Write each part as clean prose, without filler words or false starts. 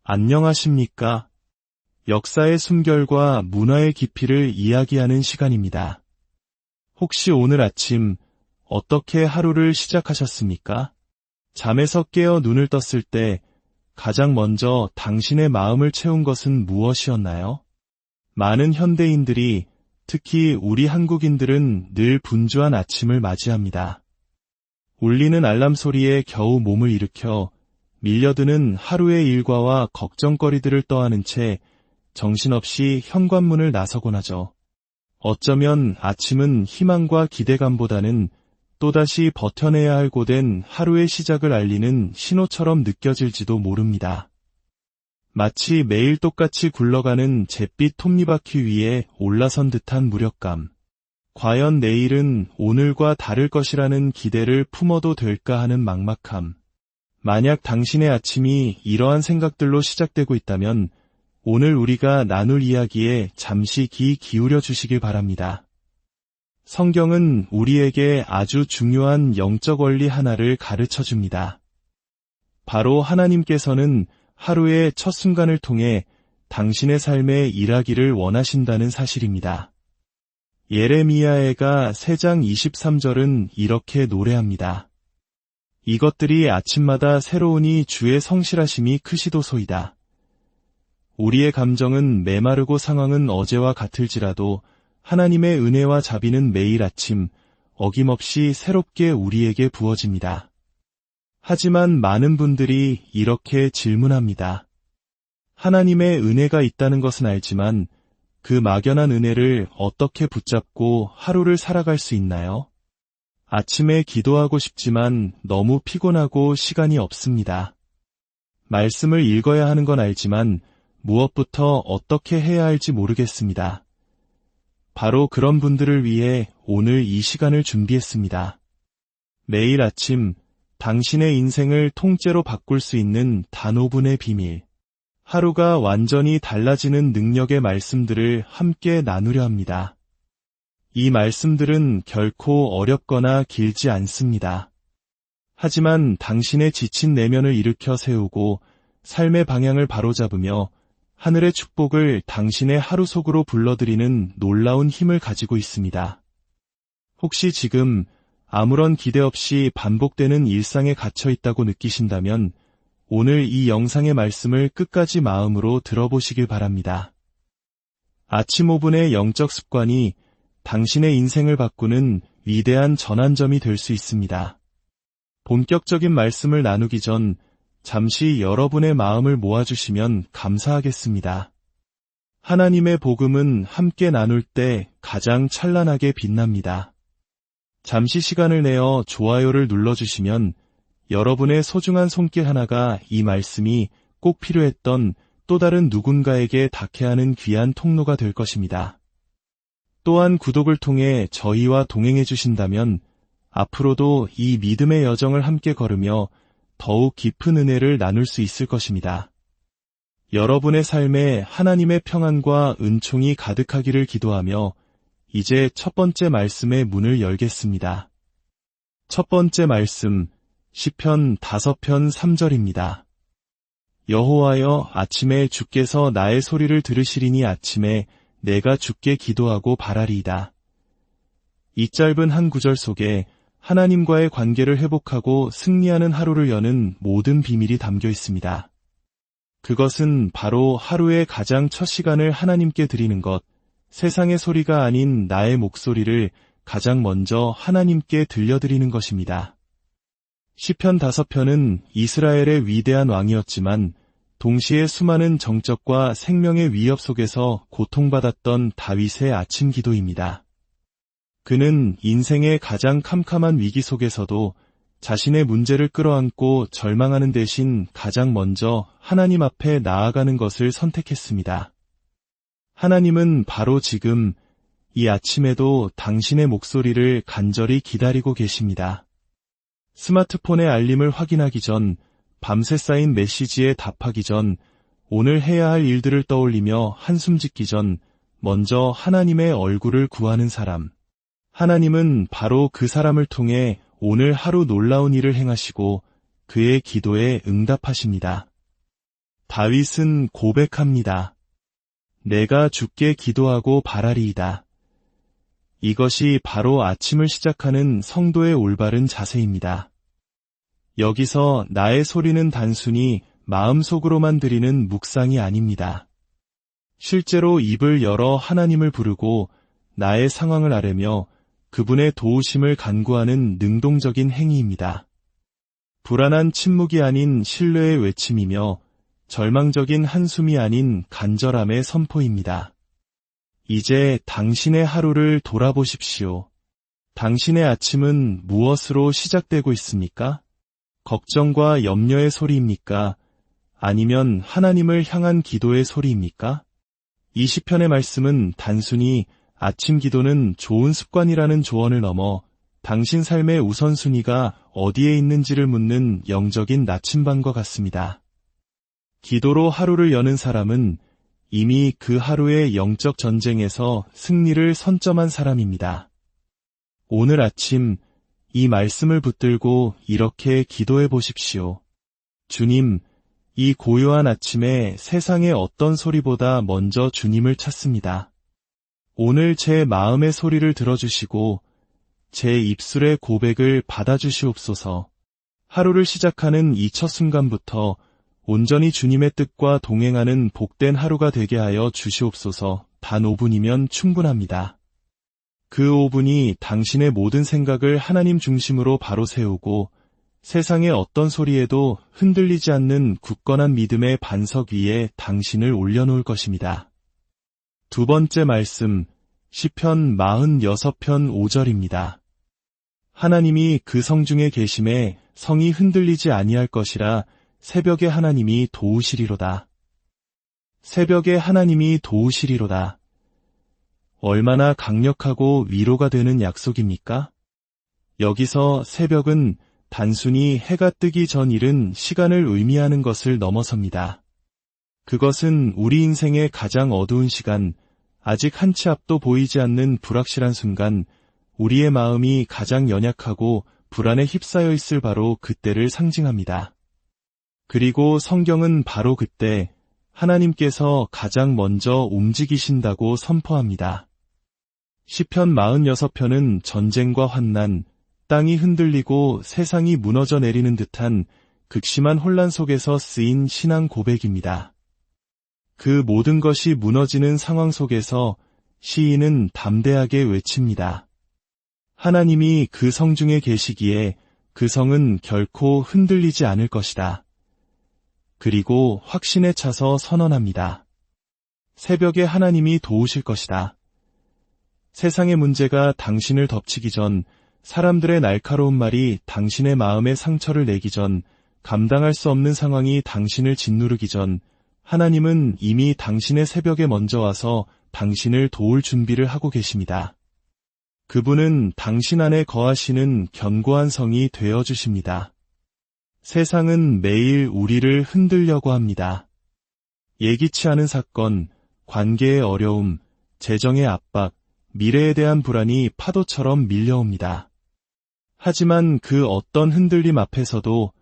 안녕하십니까? 역사의 숨결과 문화의 깊이를 이야기하는 시간입니다. 혹시 오늘 아침 어떻게 하루를 시작하셨습니까? 잠에서 깨어 눈을 떴을 때 가장 먼저 당신의 마음을 채운 것은 무엇이었나요? 많은 현대인들이, 특히 우리 한국인들은 늘 분주한 아침을 맞이합니다. 울리는 알람 소리에 겨우 몸을 일으켜 밀려드는 하루의 일과와 걱정거리들을 떠안은 채 정신없이 현관문을 나서곤 하죠. 어쩌면 아침은 희망과 기대감보다는 또다시 버텨내야 할 고된 하루의 시작을 알리는 신호처럼 느껴질지도 모릅니다. 마치 매일 똑같이 굴러가는 잿빛 톱니바퀴 위에 올라선 듯한 무력감. 과연 내일은 오늘과 다를 것이라는 기대를 품어도 될까 하는 막막함. 만약 당신의 아침이 이러한 생각들로 시작되고 있다면 오늘 우리가 나눌 이야기에 잠시 귀 기울여 주시길 바랍니다. 성경은 우리에게 아주 중요한 영적 원리 하나를 가르쳐 줍니다. 바로 하나님께서는 하루의 첫 순간을 통해 당신의 삶에 일하기를 원하신다는 사실입니다. 예레미야애가 3장 23절은 이렇게 노래합니다. 이것들이 아침마다 새로우니 주의 성실하심이 크시도소이다. 우리의 감정은 메마르고 상황은 어제와 같을지라도 하나님의 은혜와 자비는 매일 아침 어김없이 새롭게 우리에게 부어집니다. 하지만 많은 분들이 이렇게 질문합니다. 하나님의 은혜가 있다는 것은 알지만 그 막연한 은혜를 어떻게 붙잡고 하루를 살아갈 수 있나요? 아침에 기도하고 싶지만 너무 피곤하고 시간이 없습니다. 말씀을 읽어야 하는 건 알지만 무엇부터 어떻게 해야 할지 모르겠습니다. 바로 그런 분들을 위해 오늘 이 시간을 준비했습니다. 매일 아침 당신의 인생을 통째로 바꿀 수 있는 단 5분의 비밀. 하루가 완전히 달라지는 능력의 말씀들을 함께 나누려 합니다. 이 말씀들은 결코 어렵거나 길지 않습니다. 하지만 당신의 지친 내면을 일으켜 세우고 삶의 방향을 바로잡으며 하늘의 축복을 당신의 하루 속으로 불러들이는 놀라운 힘을 가지고 있습니다. 혹시 지금 아무런 기대 없이 반복되는 일상에 갇혀 있다고 느끼신다면 오늘 이 영상의 말씀을 끝까지 마음으로 들어보시길 바랍니다. 아침 5분의 영적 습관이 당신의 인생을 바꾸는 위대한 전환점이 될 수 있습니다. 본격적인 말씀을 나누기 전 잠시 여러분의 마음을 모아주시면 감사하겠습니다. 하나님의 복음은 함께 나눌 때 가장 찬란하게 빛납니다. 잠시 시간을 내어 좋아요를 눌러주시면 여러분의 소중한 손길 하나가 이 말씀이 꼭 필요했던 또 다른 누군가에게 닿게 하는 귀한 통로가 될 것입니다. 또한 구독을 통해 저희와 동행해 주신다면 앞으로도 이 믿음의 여정을 함께 걸으며 더욱 깊은 은혜를 나눌 수 있을 것입니다. 여러분의 삶에 하나님의 평안과 은총이 가득하기를 기도하며 이제 첫 번째 말씀의 문을 열겠습니다. 첫 번째 말씀, 시편 5편 3절입니다. 여호와여, 아침에 주께서 나의 소리를 들으시리니 아침에 내가 주께 기도하고 바라리이다. 이 짧은 한 구절 속에 하나님과의 관계를 회복하고 승리하는 하루를 여는 모든 비밀이 담겨 있습니다. 그것은 바로 하루의 가장 첫 시간을 하나님께 드리는 것, 세상의 소리가 아닌 나의 목소리를 가장 먼저 하나님께 들려드리는 것입니다. 시편 5편은 이스라엘의 위대한 왕이었지만 동시에 수많은 정적과 생명의 위협 속에서 고통받았던 다윗의 아침 기도입니다. 그는 인생의 가장 캄캄한 위기 속에서도 자신의 문제를 끌어안고 절망하는 대신 가장 먼저 하나님 앞에 나아가는 것을 선택했습니다. 하나님은 바로 지금 이 아침에도 당신의 목소리를 간절히 기다리고 계십니다. 스마트폰의 알림을 확인하기 전, 밤새 쌓인 메시지에 답하기 전, 오늘 해야 할 일들을 떠올리며 한숨 짓기 전 먼저 하나님의 얼굴을 구하는 사람. 하나님은 바로 그 사람을 통해 오늘 하루 놀라운 일을 행하시고 그의 기도에 응답하십니다. 다윗은 고백합니다. 내가 주께 기도하고 바라리이다. 이것이 바로 아침을 시작하는 성도의 올바른 자세입니다. 여기서 나의 소리는 단순히 마음속으로만 드리는 묵상이 아닙니다. 실제로 입을 열어 하나님을 부르고 나의 상황을 아뢰며 그분의 도우심을 간구하는 능동적인 행위입니다. 불안한 침묵이 아닌 신뢰의 외침이며 절망적인 한숨이 아닌 간절함의 선포입니다. 이제 당신의 하루를 돌아보십시오. 당신의 아침은 무엇으로 시작되고 있습니까? 걱정과 염려의 소리입니까? 아니면 하나님을 향한 기도의 소리입니까? 이 시편의 말씀은 단순히 아침 기도는 좋은 습관이라는 조언을 넘어 당신 삶의 우선순위가 어디에 있는지를 묻는 영적인 나침반과 같습니다. 기도로 하루를 여는 사람은 이미 그 하루의 영적 전쟁에서 승리를 선점한 사람입니다. 오늘 아침 이 말씀을 붙들고 이렇게 기도해 보십시오. 주님, 이 고요한 아침에 세상의 어떤 소리보다 먼저 주님을 찾습니다. 오늘 제 마음의 소리를 들어주시고 제 입술의 고백을 받아주시옵소서. 하루를 시작하는 이 첫 순간부터 온전히 주님의 뜻과 동행하는 복된 하루가 되게 하여 주시옵소서. 단 5분이면 충분합니다. 그 5분이 당신의 모든 생각을 하나님 중심으로 바로 세우고 세상의 어떤 소리에도 흔들리지 않는 굳건한 믿음의 반석 위에 당신을 올려놓을 것입니다. 두 번째 말씀, 시편 46편 5절입니다. 하나님이 그 성 중에 계심에 성이 흔들리지 아니할 것이라 새벽에 하나님이 도우시리로다. 새벽에 하나님이 도우시리로다. 얼마나 강력하고 위로가 되는 약속입니까? 여기서 새벽은 단순히 해가 뜨기 전 이른 시간을 의미하는 것을 넘어섭니다. 그것은 우리 인생의 가장 어두운 시간, 아직 한 치 앞도 보이지 않는 불확실한 순간, 우리의 마음이 가장 연약하고 불안에 휩싸여 있을 바로 그때를 상징합니다. 그리고 성경은 바로 그때 하나님께서 가장 먼저 움직이신다고 선포합니다. 시편 46편은 전쟁과 환난, 땅이 흔들리고 세상이 무너져 내리는 듯한 극심한 혼란 속에서 쓰인 신앙 고백입니다. 그 모든 것이 무너지는 상황 속에서 시인은 담대하게 외칩니다. 하나님이 그 성 중에 계시기에 그 성은 결코 흔들리지 않을 것이다. 그리고 확신에 차서 선언합니다. 새벽에 하나님이 도우실 것이다. 세상의 문제가 당신을 덮치기 전, 사람들의 날카로운 말이 당신의 마음에 상처를 내기 전, 감당할 수 없는 상황이 당신을 짓누르기 전, 하나님은 이미 당신의 새벽에 먼저 와서 당신을 도울 준비를 하고 계십니다. 그분은 당신 안에 거하시는 견고한 성이 되어주십니다. 세상은 매일 우리를 흔들려고 합니다. 예기치 않은 사건, 관계의 어려움, 재정의 압박, 미래에 대한 불안이 파도처럼 밀려옵니다. 하지만 그 어떤 흔들림 앞에서도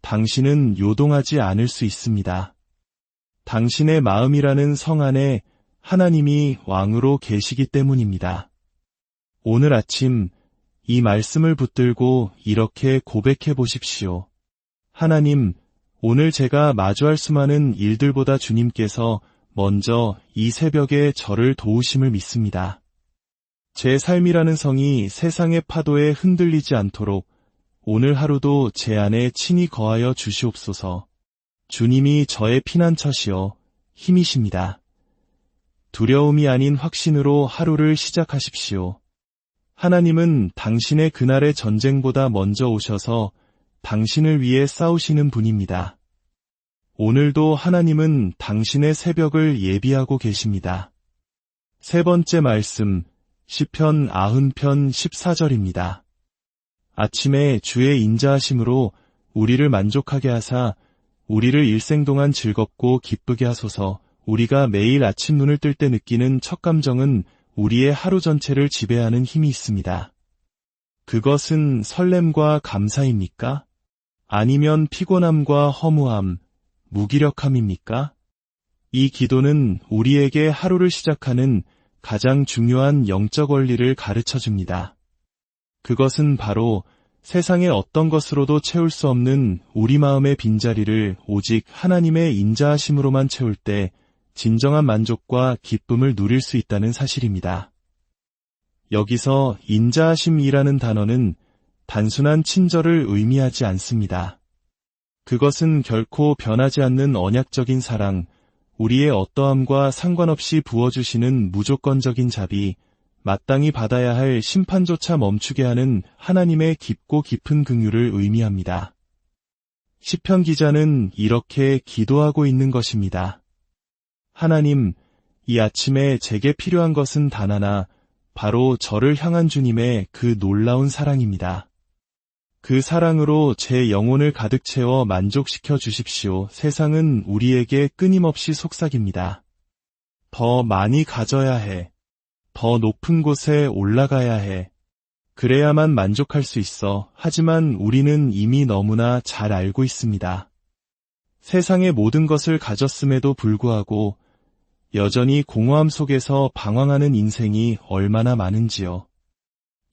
당신은 요동하지 않을 수 있습니다. 당신의 마음이라는 성 안에 하나님이 왕으로 계시기 때문입니다. 오늘 아침 이 말씀을 붙들고 이렇게 고백해 보십시오. 하나님, 오늘 제가 마주할 수많은 일들보다 주님께서 먼저 이 새벽에 저를 도우심을 믿습니다. 제 삶이라는 성이 세상의 파도에 흔들리지 않도록 오늘 하루도 제 안에 친히 거하여 주시옵소서. 주님이 저의 피난처시여 힘이십니다. 두려움이 아닌 확신으로 하루를 시작하십시오. 하나님은 당신의 그날의 전쟁보다 먼저 오셔서 당신을 위해 싸우시는 분입니다. 오늘도 하나님은 당신의 새벽을 예비하고 계십니다. 세 번째 말씀, 시편 90편 14절입니다. 아침에 주의 인자하심으로 우리를 만족하게 하사 우리를 일생 동안 즐겁고 기쁘게 하소서. 우리가 매일 아침 눈을 뜰 때 느끼는 첫 감정은 우리의 하루 전체를 지배하는 힘이 있습니다. 그것은 설렘과 감사입니까? 아니면 피곤함과 허무함, 무기력함입니까? 이 기도는 우리에게 하루를 시작하는 가장 중요한 영적 원리를 가르쳐 줍니다. 그것은 바로 세상의 어떤 것으로도 채울 수 없는 우리 마음의 빈자리를 오직 하나님의 인자하심으로만 채울 때 진정한 만족과 기쁨을 누릴 수 있다는 사실입니다. 여기서 인자하심이라는 단어는 단순한 친절을 의미하지 않습니다. 그것은 결코 변하지 않는 언약적인 사랑, 우리의 어떠함과 상관없이 부어주시는 무조건적인 자비, 마땅히 받아야 할 심판조차 멈추게 하는 하나님의 깊고 깊은 긍휼을 의미합니다. 시편 기자는 이렇게 기도하고 있는 것입니다. 하나님, 이 아침에 제게 필요한 것은 단 하나, 바로 저를 향한 주님의 그 놀라운 사랑입니다. 그 사랑으로 제 영혼을 가득 채워 만족시켜 주십시오. 세상은 우리에게 끊임없이 속삭입니다. 더 많이 가져야 해. 더 높은 곳에 올라가야 해. 그래야만 만족할 수 있어. 하지만 우리는 이미 너무나 잘 알고 있습니다. 세상의 모든 것을 가졌음에도 불구하고 여전히 공허함 속에서 방황하는 인생이 얼마나 많은지요.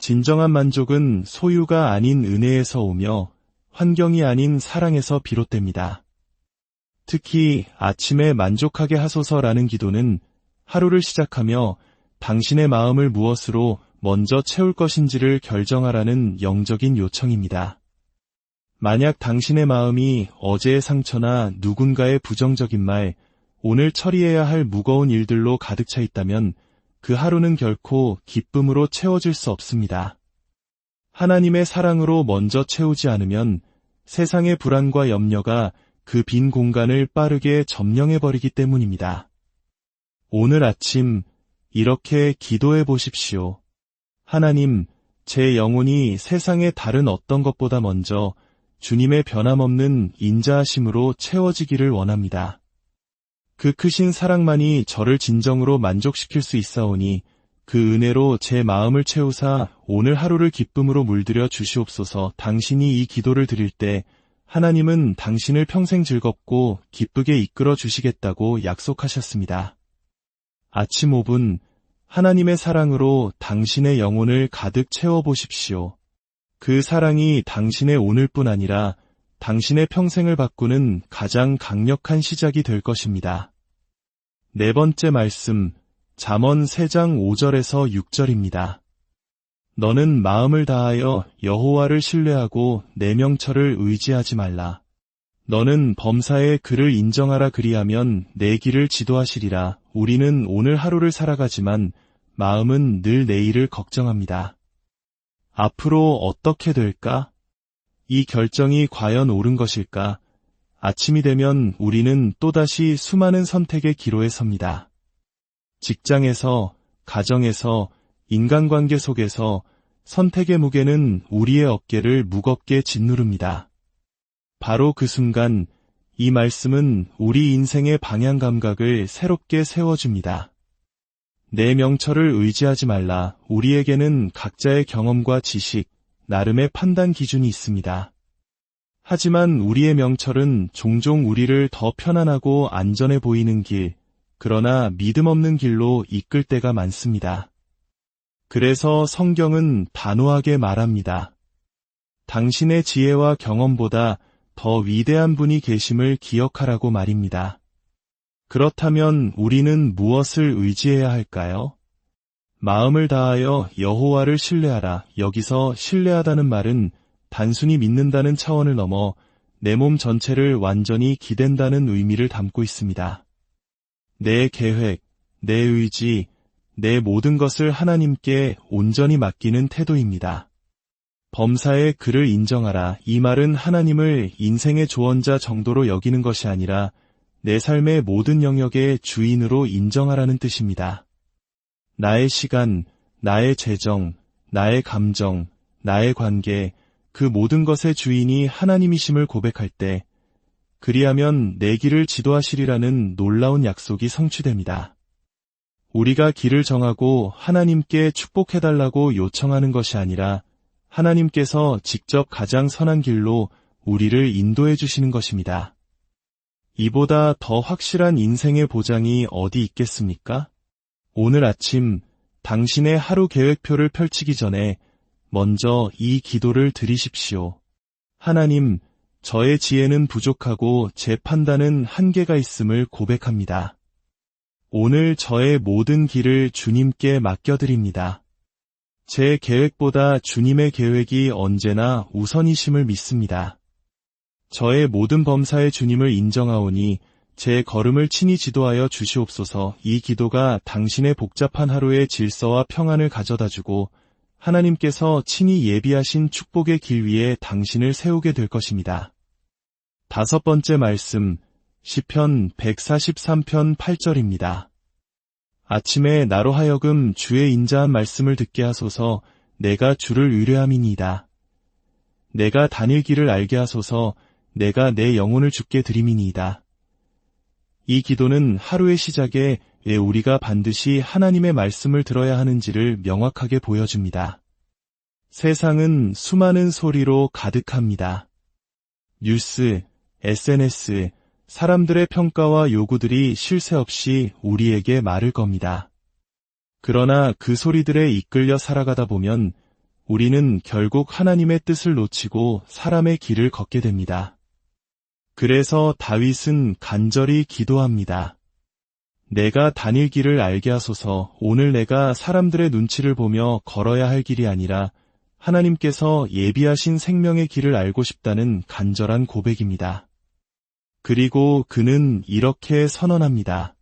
진정한 만족은 소유가 아닌 은혜에서 오며 환경이 아닌 사랑에서 비롯됩니다. 특히 아침에 만족하게 하소서라는 기도는 하루를 시작하며 당신의 마음을 무엇으로 먼저 채울 것인지를 결정하라는 영적인 요청입니다. 만약 당신의 마음이 어제의 상처나 누군가의 부정적인 말, 오늘 처리해야 할 무거운 일들로 가득 차 있다면 그 하루는 결코 기쁨으로 채워질 수 없습니다. 하나님의 사랑으로 먼저 채우지 않으면 세상의 불안과 염려가 그 빈 공간을 빠르게 점령해버리기 때문입니다. 오늘 아침 이렇게 기도해 보십시오. 하나님, 제 영혼이 세상의 다른 어떤 것보다 먼저 주님의 변함없는 인자하심으로 채워지기를 원합니다. 그 크신 사랑만이 저를 진정으로 만족시킬 수 있사오니 그 은혜로 제 마음을 채우사 오늘 하루를 기쁨으로 물들여 주시옵소서. 당신이 이 기도를 드릴 때 하나님은 당신을 평생 즐겁고 기쁘게 이끌어 주시겠다고 약속하셨습니다. 아침 5분, 하나님의 사랑으로 당신의 영혼을 가득 채워보십시오. 그 사랑이 당신의 오늘뿐 아니라 당신의 평생을 바꾸는 가장 강력한 시작이 될 것입니다. 네 번째 말씀, 잠언 3장 5절에서 6절입니다. 너는 마음을 다하여 여호와를 신뢰하고 내 명철을 의지하지 말라. 너는 범사에 그를 인정하라. 그리하면 내 길을 지도하시리라. 우리는 오늘 하루를 살아가지만 마음은 늘 내일을 걱정합니다. 앞으로 어떻게 될까? 이 결정이 과연 옳은 것일까? 아침이 되면 우리는 또다시 수많은 선택의 기로에 섭니다. 직장에서, 가정에서, 인간관계 속에서 선택의 무게는 우리의 어깨를 무겁게 짓누릅니다. 바로 그 순간 이 말씀은 우리 인생의 방향 감각을 새롭게 세워줍니다. 내 명철을 의지하지 말라. 우리에게는 각자의 경험과 지식, 나름의 판단 기준이 있습니다. 하지만 우리의 명철은 종종 우리를 더 편안하고 안전해 보이는 길, 그러나 믿음 없는 길로 이끌 때가 많습니다. 그래서 성경은 단호하게 말합니다. 당신의 지혜와 경험보다 더 위대한 분이 계심을 기억하라고 말입니다. 그렇다면 우리는 무엇을 의지해야 할까요? 마음을 다하여 여호와를 신뢰하라. 여기서 신뢰하다는 말은 단순히 믿는다는 차원을 넘어 내 몸 전체를 완전히 기댄다는 의미를 담고 있습니다. 내 계획, 내 의지, 내 모든 것을 하나님께 온전히 맡기는 태도입니다. 범사에 그를 인정하라. 이 말은 하나님을 인생의 조언자 정도로 여기는 것이 아니라 내 삶의 모든 영역의 주인으로 인정하라는 뜻입니다. 나의 시간, 나의 재정, 나의 감정, 나의 관계, 그 모든 것의 주인이 하나님이심을 고백할 때, 그리하면 내 길을 지도하시리라는 놀라운 약속이 성취됩니다. 우리가 길을 정하고 하나님께 축복해달라고 요청하는 것이 아니라 하나님께서 직접 가장 선한 길로 우리를 인도해 주시는 것입니다. 이보다 더 확실한 인생의 보장이 어디 있겠습니까? 오늘 아침 당신의 하루 계획표를 펼치기 전에 먼저 이 기도를 드리십시오. 하나님, 저의 지혜는 부족하고 제 판단은 한계가 있음을 고백합니다. 오늘 저의 모든 길을 주님께 맡겨드립니다. 제 계획보다 주님의 계획이 언제나 우선이심을 믿습니다. 저의 모든 범사에 주님을 인정하오니 제 걸음을 친히 지도하여 주시옵소서. 이 기도가 당신의 복잡한 하루의 질서와 평안을 가져다주고 하나님께서 친히 예비하신 축복의 길 위에 당신을 세우게 될 것입니다. 5번째 말씀, 시편 143편 8절입니다. 아침에 나로 하여금 주의 인자한 말씀을 듣게 하소서. 내가 주를 의뢰함이니이다. 내가 다닐 길을 알게 하소서. 내가 내 영혼을 주께 드림이니이다. 이 기도는 하루의 시작에 왜 우리가 반드시 하나님의 말씀을 들어야 하는지를 명확하게 보여줍니다. 세상은 수많은 소리로 가득합니다. 뉴스, SNS, 사람들의 평가와 요구들이 쉴 새 없이 우리에게 말을 겁니다. 그러나 그 소리들에 이끌려 살아가다 보면 우리는 결국 하나님의 뜻을 놓치고 사람의 길을 걷게 됩니다. 그래서 다윗은 간절히 기도합니다. 내가 다닐 길을 알게 하소서. 오늘 내가 사람들의 눈치를 보며 걸어야 할 길이 아니라 하나님께서 예비하신 생명의 길을 알고 싶다는 간절한 고백입니다. 그리고 그는 이렇게 선언합니다.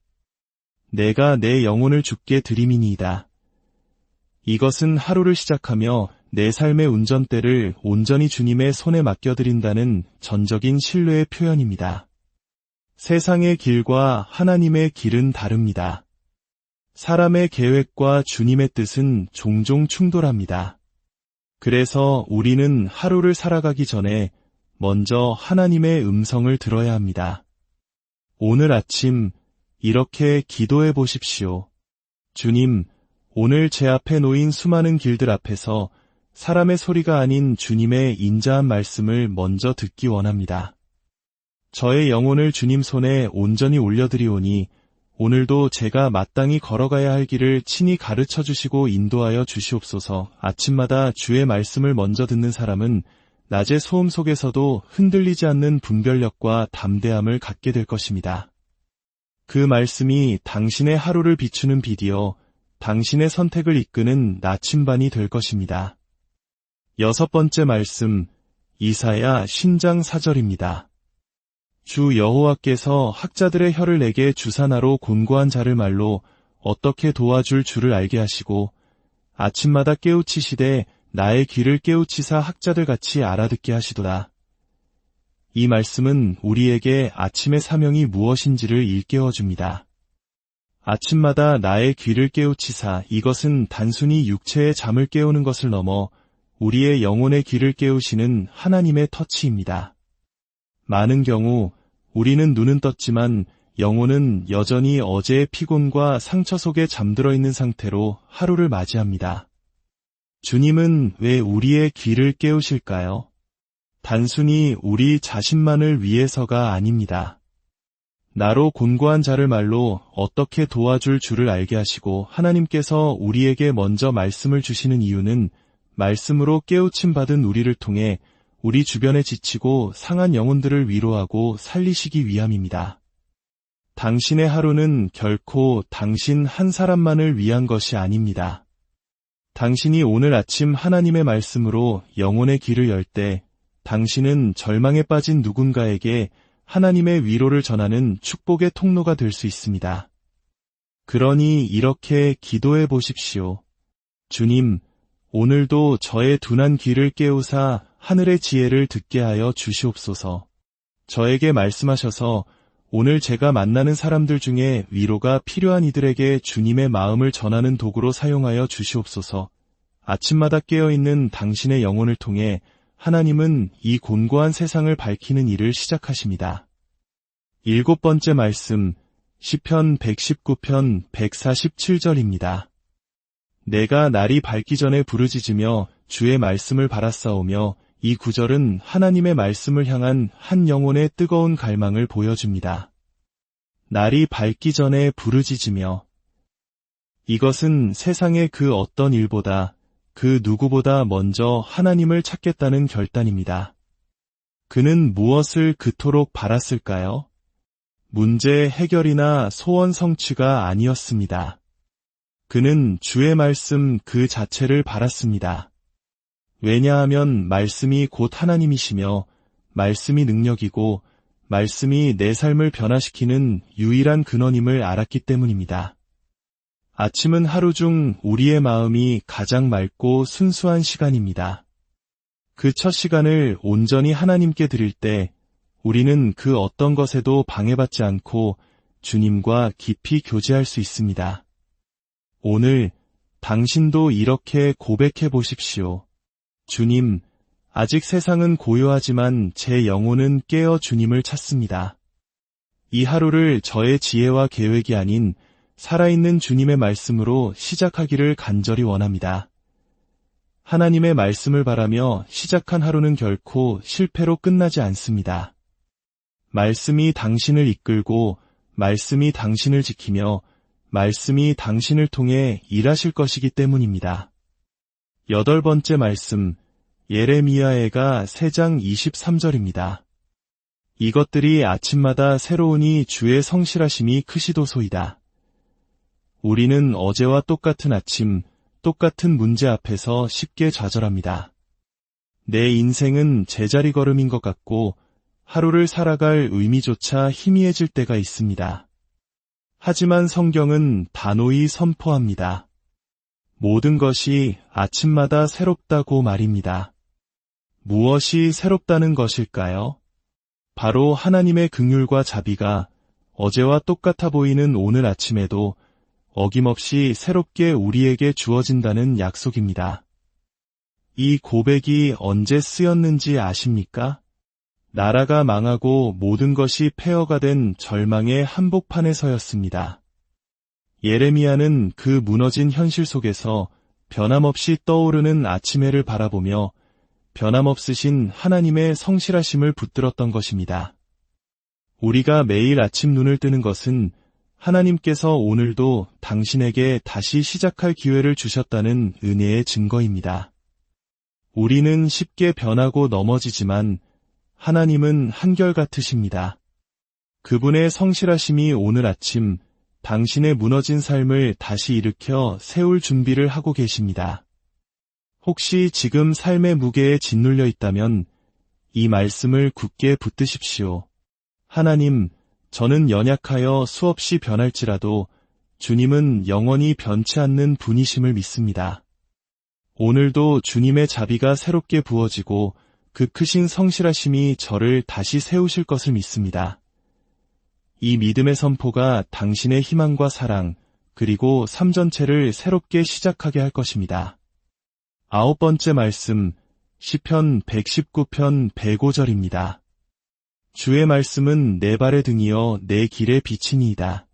내가 내 영혼을 주께 드림이니이다. 이것은 하루를 시작하며 내 삶의 운전대를 온전히 주님의 손에 맡겨드린다는 전적인 신뢰의 표현입니다. 세상의 길과 하나님의 길은 다릅니다. 사람의 계획과 주님의 뜻은 종종 충돌합니다. 그래서 우리는 하루를 살아가기 전에 먼저 하나님의 음성을 들어야 합니다. 오늘 아침 이렇게 기도해 보십시오. 주님, 오늘 제 앞에 놓인 수많은 길들 앞에서 사람의 소리가 아닌 주님의 인자한 말씀을 먼저 듣기 원합니다. 저의 영혼을 주님 손에 온전히 올려드리오니 오늘도 제가 마땅히 걸어가야 할 길을 친히 가르쳐 주시고 인도하여 주시옵소서. 아침마다 주의 말씀을 먼저 듣는 사람은 낮의 소음 속에서도 흔들리지 않는 분별력과 담대함을 갖게 될 것입니다. 그 말씀이 당신의 하루를 비추는 빛이요, 당신의 선택을 이끄는 나침반이 될 것입니다. 6번째 말씀, 이사야 신장 4절입니다. 주 여호와께서 학자들의 혀를 내게 주사나로 곤고한 자를 말로 어떻게 도와줄 줄을 알게 하시고 아침마다 깨우치시되 나의 귀를 깨우치사 학자들 같이 알아듣게 하시도다. 이 말씀은 우리에게 아침의 사명이 무엇인지를 일깨워줍니다. 아침마다 나의 귀를 깨우치사, 이것은 단순히 육체의 잠을 깨우는 것을 넘어 우리의 영혼의 귀를 깨우시는 하나님의 터치입니다. 많은 경우 우리는 눈은 떴지만 영혼은 여전히 어제의 피곤과 상처 속에 잠들어 있는 상태로 하루를 맞이합니다. 주님은 왜 우리의 귀를 깨우실까요? 단순히 우리 자신만을 위해서가 아닙니다. 나로 곤고한 자를 말로 어떻게 도와줄 줄을 알게 하시고 하나님께서 우리에게 먼저 말씀을 주시는 이유는 말씀으로 깨우침 받은 우리를 통해 우리 주변에 지치고 상한 영혼들을 위로하고 살리시기 위함입니다. 당신의 하루는 결코 당신 한 사람만을 위한 것이 아닙니다. 당신이 오늘 아침 하나님의 말씀으로 영혼의 길을 열 때 당신은 절망에 빠진 누군가에게 하나님의 위로를 전하는 축복의 통로가 될 수 있습니다. 그러니 이렇게 기도해 보십시오. 주님, 오늘도 저의 둔한 귀를 깨우사 하늘의 지혜를 듣게 하여 주시옵소서. 저에게 말씀하셔서 오늘 제가 만나는 사람들 중에 위로가 필요한 이들에게 주님의 마음을 전하는 도구로 사용하여 주시옵소서. 아침마다 깨어있는 당신의 영혼을 통해 하나님은 이 곤고한 세상을 밝히는 일을 시작하십니다. 7번째 말씀, 시편 119편 147절입니다. 내가 날이 밝기 전에 부르짖으며 주의 말씀을 바라싸우며 이 구절은 하나님의 말씀을 향한 한 영혼의 뜨거운 갈망을 보여줍니다. 날이 밝기 전에 부르짖으며. 이것은 세상의 그 어떤 일보다 그 누구보다 먼저 하나님을 찾겠다는 결단입니다. 그는 무엇을 그토록 바랐을까요? 문제 해결이나 소원 성취가 아니었습니다. 그는 주의 말씀 그 자체를 바랐습니다. 왜냐하면 말씀이 곧 하나님이시며 말씀이 능력이고 말씀이 내 삶을 변화시키는 유일한 근원임을 알았기 때문입니다. 아침은 하루 중 우리의 마음이 가장 맑고 순수한 시간입니다. 그 첫 시간을 온전히 하나님께 드릴 때 우리는 그 어떤 것에도 방해받지 않고 주님과 깊이 교제할 수 있습니다. 오늘 당신도 이렇게 고백해 보십시오. 주님, 아직 세상은 고요하지만 제 영혼은 깨어 주님을 찾습니다. 이 하루를 저의 지혜와 계획이 아닌 살아있는 주님의 말씀으로 시작하기를 간절히 원합니다. 하나님의 말씀을 바라며 시작한 하루는 결코 실패로 끝나지 않습니다. 말씀이 당신을 이끌고 말씀이 당신을 지키며 말씀이 당신을 통해 일하실 것이기 때문입니다. 8번째 말씀, 예레미야애가 3장 23절입니다. 이것들이 아침마다 새로우니 주의 성실하심이 크시도소이다. 우리는 어제와 똑같은 아침, 똑같은 문제 앞에서 쉽게 좌절합니다. 내 인생은 제자리 걸음인 것 같고 하루를 살아갈 의미조차 희미해질 때가 있습니다. 하지만 성경은 단호히 선포합니다. 모든 것이 아침마다 새롭다고 말입니다. 무엇이 새롭다는 것일까요? 바로 하나님의 긍휼과 자비가 어제와 똑같아 보이는 오늘 아침에도 어김없이 새롭게 우리에게 주어진다는 약속입니다. 이 고백이 언제 쓰였는지 아십니까? 나라가 망하고 모든 것이 폐허가 된 절망의 한복판에서였습니다. 예레미야는 그 무너진 현실 속에서 변함없이 떠오르는 아침해를 바라보며 변함없으신 하나님의 성실하심을 붙들었던 것입니다. 우리가 매일 아침 눈을 뜨는 것은 하나님께서 오늘도 당신에게 다시 시작할 기회를 주셨다는 은혜의 증거입니다. 우리는 쉽게 변하고 넘어지지만 하나님은 한결같으십니다. 그분의 성실하심이 오늘 아침 당신의 무너진 삶을 다시 일으켜 세울 준비를 하고 계십니다. 혹시 지금 삶의 무게에 짓눌려 있다면 이 말씀을 굳게 붙드십시오. 하나님, 저는 연약하여 수없이 변할지라도 주님은 영원히 변치 않는 분이심을 믿습니다. 오늘도 주님의 자비가 새롭게 부어지고 그 크신 성실하심이 저를 다시 세우실 것을 믿습니다. 이 믿음의 선포가 당신의 희망과 사랑, 그리고 삶 전체를 새롭게 시작하게 할 것입니다. 9번째 말씀, 시편 119편 105절입니다. 주의 말씀은 내 발의 등이여 내 길의 빛이니이다.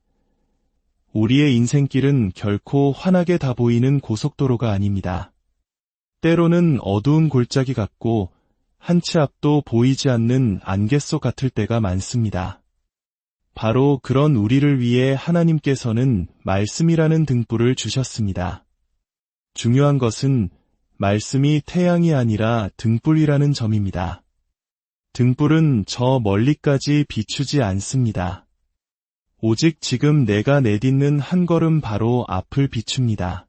우리의 인생길은 결코 환하게 다 보이는 고속도로가 아닙니다. 때로는 어두운 골짜기 같고 한 치 앞도 보이지 않는 안개 속 같을 때가 많습니다. 바로 그런 우리를 위해 하나님께서는 말씀이라는 등불을 주셨습니다. 중요한 것은 말씀이 태양이 아니라 등불이라는 점입니다. 등불은 저 멀리까지 비추지 않습니다. 오직 지금 내가 내딛는 한 걸음 바로 앞을 비춥니다.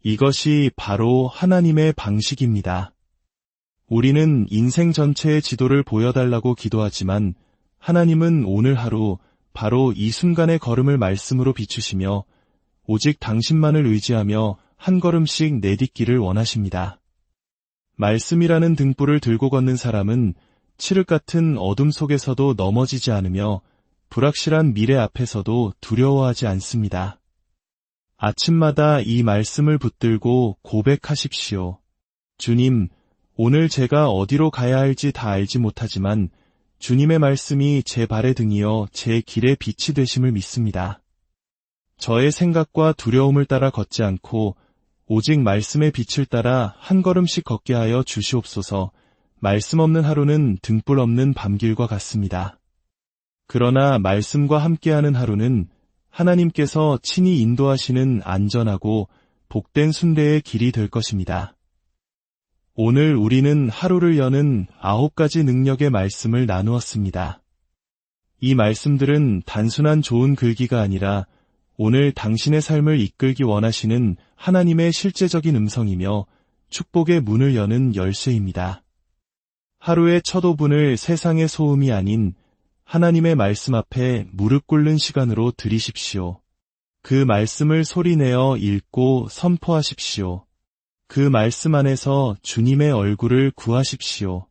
이것이 바로 하나님의 방식입니다. 우리는 인생 전체의 지도를 보여달라고 기도하지만 하나님은 오늘 하루 바로 이 순간의 걸음을 말씀으로 비추시며 오직 당신만을 의지하며 한 걸음씩 내딛기를 원하십니다. 말씀이라는 등불을 들고 걷는 사람은 칠흑 같은 어둠 속에서도 넘어지지 않으며 불확실한 미래 앞에서도 두려워하지 않습니다. 아침마다 이 말씀을 붙들고 고백하십시오. 주님, 오늘 제가 어디로 가야 할지 다 알지 못하지만 주님의 말씀이 제 발의 등이여 제 길의 빛이 되심을 믿습니다. 저의 생각과 두려움을 따라 걷지 않고 오직 말씀의 빛을 따라 한 걸음씩 걷게 하여 주시옵소서. 말씀 없는 하루는 등불 없는 밤길과 같습니다. 그러나 말씀과 함께하는 하루는 하나님께서 친히 인도하시는 안전하고 복된 순례의 길이 될 것입니다. 오늘 우리는 하루를 여는 9가지 능력의 말씀을 나누었습니다. 이 말씀들은 단순한 좋은 글귀가 아니라 오늘 당신의 삶을 이끌기 원하시는 하나님의 실제적인 음성이며 축복의 문을 여는 열쇠입니다. 하루의 첫 5분을 세상의 소음이 아닌 하나님의 말씀 앞에 무릎 꿇는 시간으로 들이십시오. 그 말씀을 소리내어 읽고 선포하십시오. 그 말씀 안에서 주님의 얼굴을 구하십시오.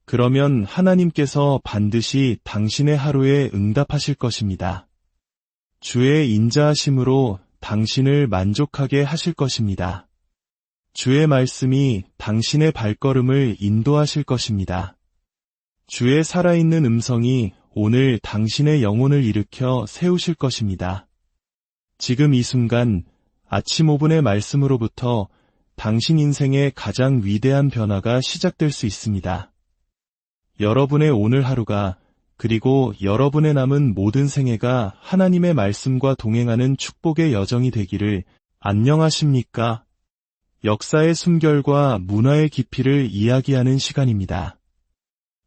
그러면 하나님께서 반드시 당신의 하루에 응답하실 것입니다. 주의 인자하심으로 당신을 만족하게 하실 것입니다. 주의 말씀이 당신의 발걸음을 인도하실 것입니다. 주의 살아있는 음성이 오늘 당신의 영혼을 일으켜 세우실 것입니다. 지금 이 순간 아침 5분의 말씀으로부터 당신 인생의 가장 위대한 변화가 시작될 수 있습니다. 여러분의 오늘 하루가 그리고 여러분의 남은 모든 생애가 하나님의 말씀과 동행하는 축복의 여정이 되기를. 안녕하십니까? 역사의 숨결과 문화의 깊이를 이야기하는 시간입니다.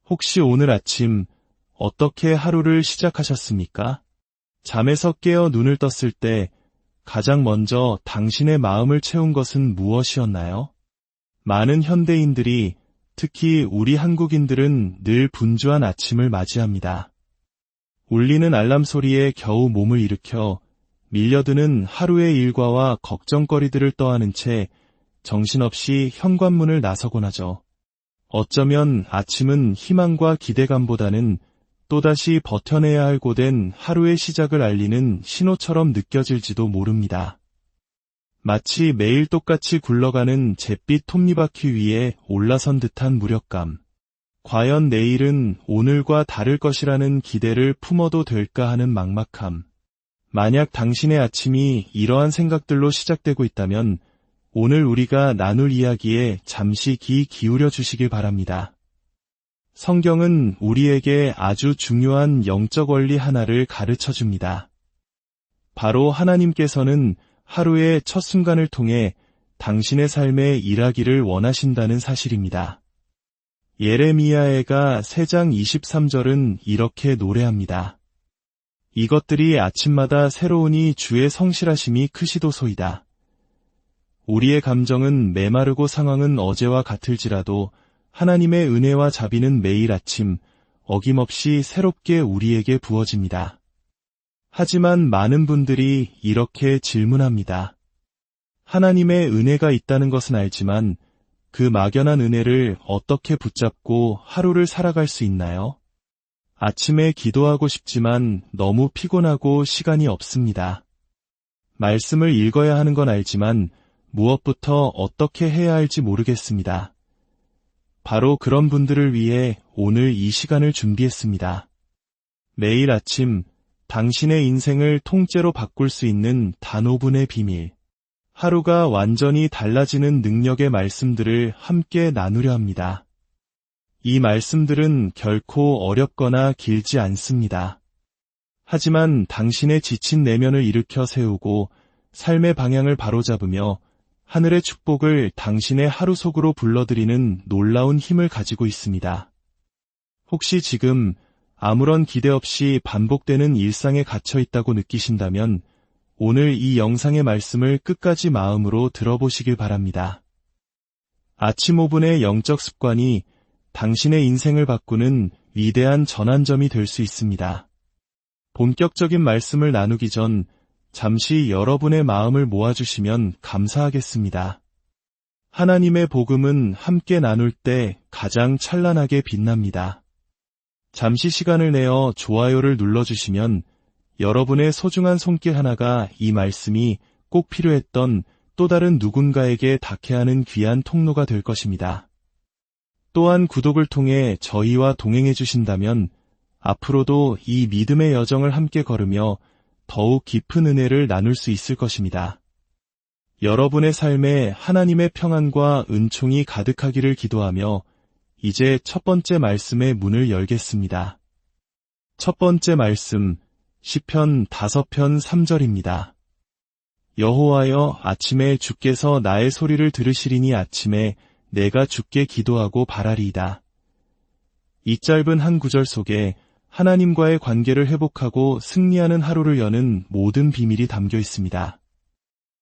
혹시 오늘 아침 어떻게 하루를 시작하셨습니까? 잠에서 깨어 눈을 떴을 때 가장 먼저 당신의 마음을 채운 것은 무엇이었나요? 많은 현대인들이, 특히 우리 한국인들은 늘 분주한 아침을 맞이합니다. 울리는 알람 소리에 겨우 몸을 일으켜 밀려드는 하루의 일과와 걱정거리들을 떠안은 채 정신없이 현관문을 나서곤 하죠. 어쩌면 아침은 희망과 기대감보다는 또다시 버텨내야 할 고된 하루의 시작을 알리는 신호처럼 느껴질지도 모릅니다. 마치 매일 똑같이 굴러가는 잿빛 톱니바퀴 위에 올라선 듯한 무력감. 과연 내일은 오늘과 다를 것이라는 기대를 품어도 될까 하는 막막함. 만약 당신의 아침이 이러한 생각들로 시작되고 있다면 오늘 우리가 나눌 이야기에 잠시 귀 기울여 주시길 바랍니다. 성경은 우리에게 아주 중요한 영적 원리 하나를 가르쳐 줍니다. 바로 하나님께서는 하루의 첫 순간을 통해 당신의 삶에 일하기를 원하신다는 사실입니다. 예레미야애가 3장 23절은 이렇게 노래합니다. 이것들이 아침마다 새로우니 주의 성실하심이 크시도소이다. 우리의 감정은 메마르고 상황은 어제와 같을지라도 하나님의 은혜와 자비는 매일 아침 어김없이 새롭게 우리에게 부어집니다. 하지만 많은 분들이 이렇게 질문합니다. 하나님의 은혜가 있다는 것은 알지만 그 막연한 은혜를 어떻게 붙잡고 하루를 살아갈 수 있나요? 아침에 기도하고 싶지만 너무 피곤하고 시간이 없습니다. 말씀을 읽어야 하는 건 알지만 무엇부터 어떻게 해야 할지 모르겠습니다. 바로 그런 분들을 위해 오늘 이 시간을 준비했습니다. 매일 아침 당신의 인생을 통째로 바꿀 수 있는 단 5분의 비밀. 하루가 완전히 달라지는 능력의 말씀들을 함께 나누려 합니다. 이 말씀들은 결코 어렵거나 길지 않습니다. 하지만 당신의 지친 내면을 일으켜 세우고 삶의 방향을 바로잡으며 하늘의 축복을 당신의 하루 속으로 불러들이는 놀라운 힘을 가지고 있습니다. 혹시 지금 아무런 기대 없이 반복되는 일상에 갇혀 있다고 느끼신다면 오늘 이 영상의 말씀을 끝까지 마음으로 들어보시길 바랍니다. 아침 5분의 영적 습관이 당신의 인생을 바꾸는 위대한 전환점이 될 수 있습니다. 본격적인 말씀을 나누기 전 잠시 여러분의 마음을 모아주시면 감사하겠습니다. 하나님의 복음은 함께 나눌 때 가장 찬란하게 빛납니다. 잠시 시간을 내어 좋아요를 눌러주시면 여러분의 소중한 손길 하나가 이 말씀이 꼭 필요했던 또 다른 누군가에게 닿게 하는 귀한 통로가 될 것입니다. 또한 구독을 통해 저희와 동행해 주신다면 앞으로도 이 믿음의 여정을 함께 걸으며 더욱 깊은 은혜를 나눌 수 있을 것입니다. 여러분의 삶에 하나님의 평안과 은총이 가득하기를 기도하며 이제 첫 번째 말씀의 문을 열겠습니다. 첫 번째 말씀, 시편 5편 3절입니다. 여호와여, 아침에 주께서 나의 소리를 들으시리니 아침에 내가 주께 기도하고 바라리이다. 이 짧은 한 구절 속에 하나님과의 관계를 회복하고 승리하는 하루를 여는 모든 비밀이 담겨 있습니다.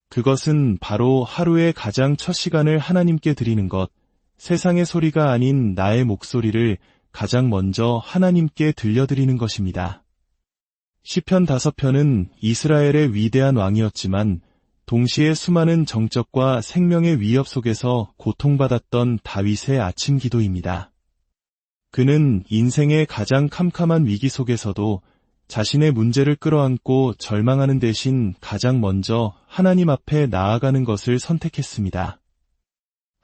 그것은 바로 하루의 가장 첫 시간을 하나님께 드리는 것, 세상의 소리가 아닌 나의 목소리를 가장 먼저 하나님께 들려드리는 것입니다. 시편 5편은 이스라엘의 위대한 왕이었지만 동시에 수많은 정적과 생명의 위협 속에서 고통받았던 다윗의 아침 기도입니다. 그는 인생의 가장 캄캄한 위기 속에서도 자신의 문제를 끌어안고 절망하는 대신 가장 먼저 하나님 앞에 나아가는 것을 선택했습니다.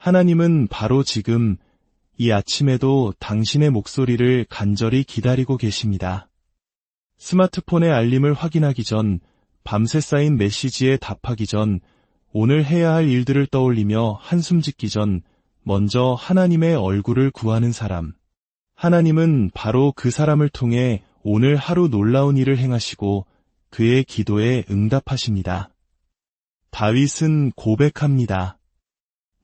하나님은 바로 지금 이 아침에도 당신의 목소리를 간절히 기다리고 계십니다. 스마트폰의 알림을 확인하기 전, 밤새 쌓인 메시지에 답하기 전, 오늘 해야 할 일들을 떠올리며 한숨 짓기 전, 먼저 하나님의 얼굴을 구하는 사람. 하나님은 바로 그 사람을 통해 오늘 하루 놀라운 일을 행하시고 그의 기도에 응답하십니다. 다윗은 고백합니다.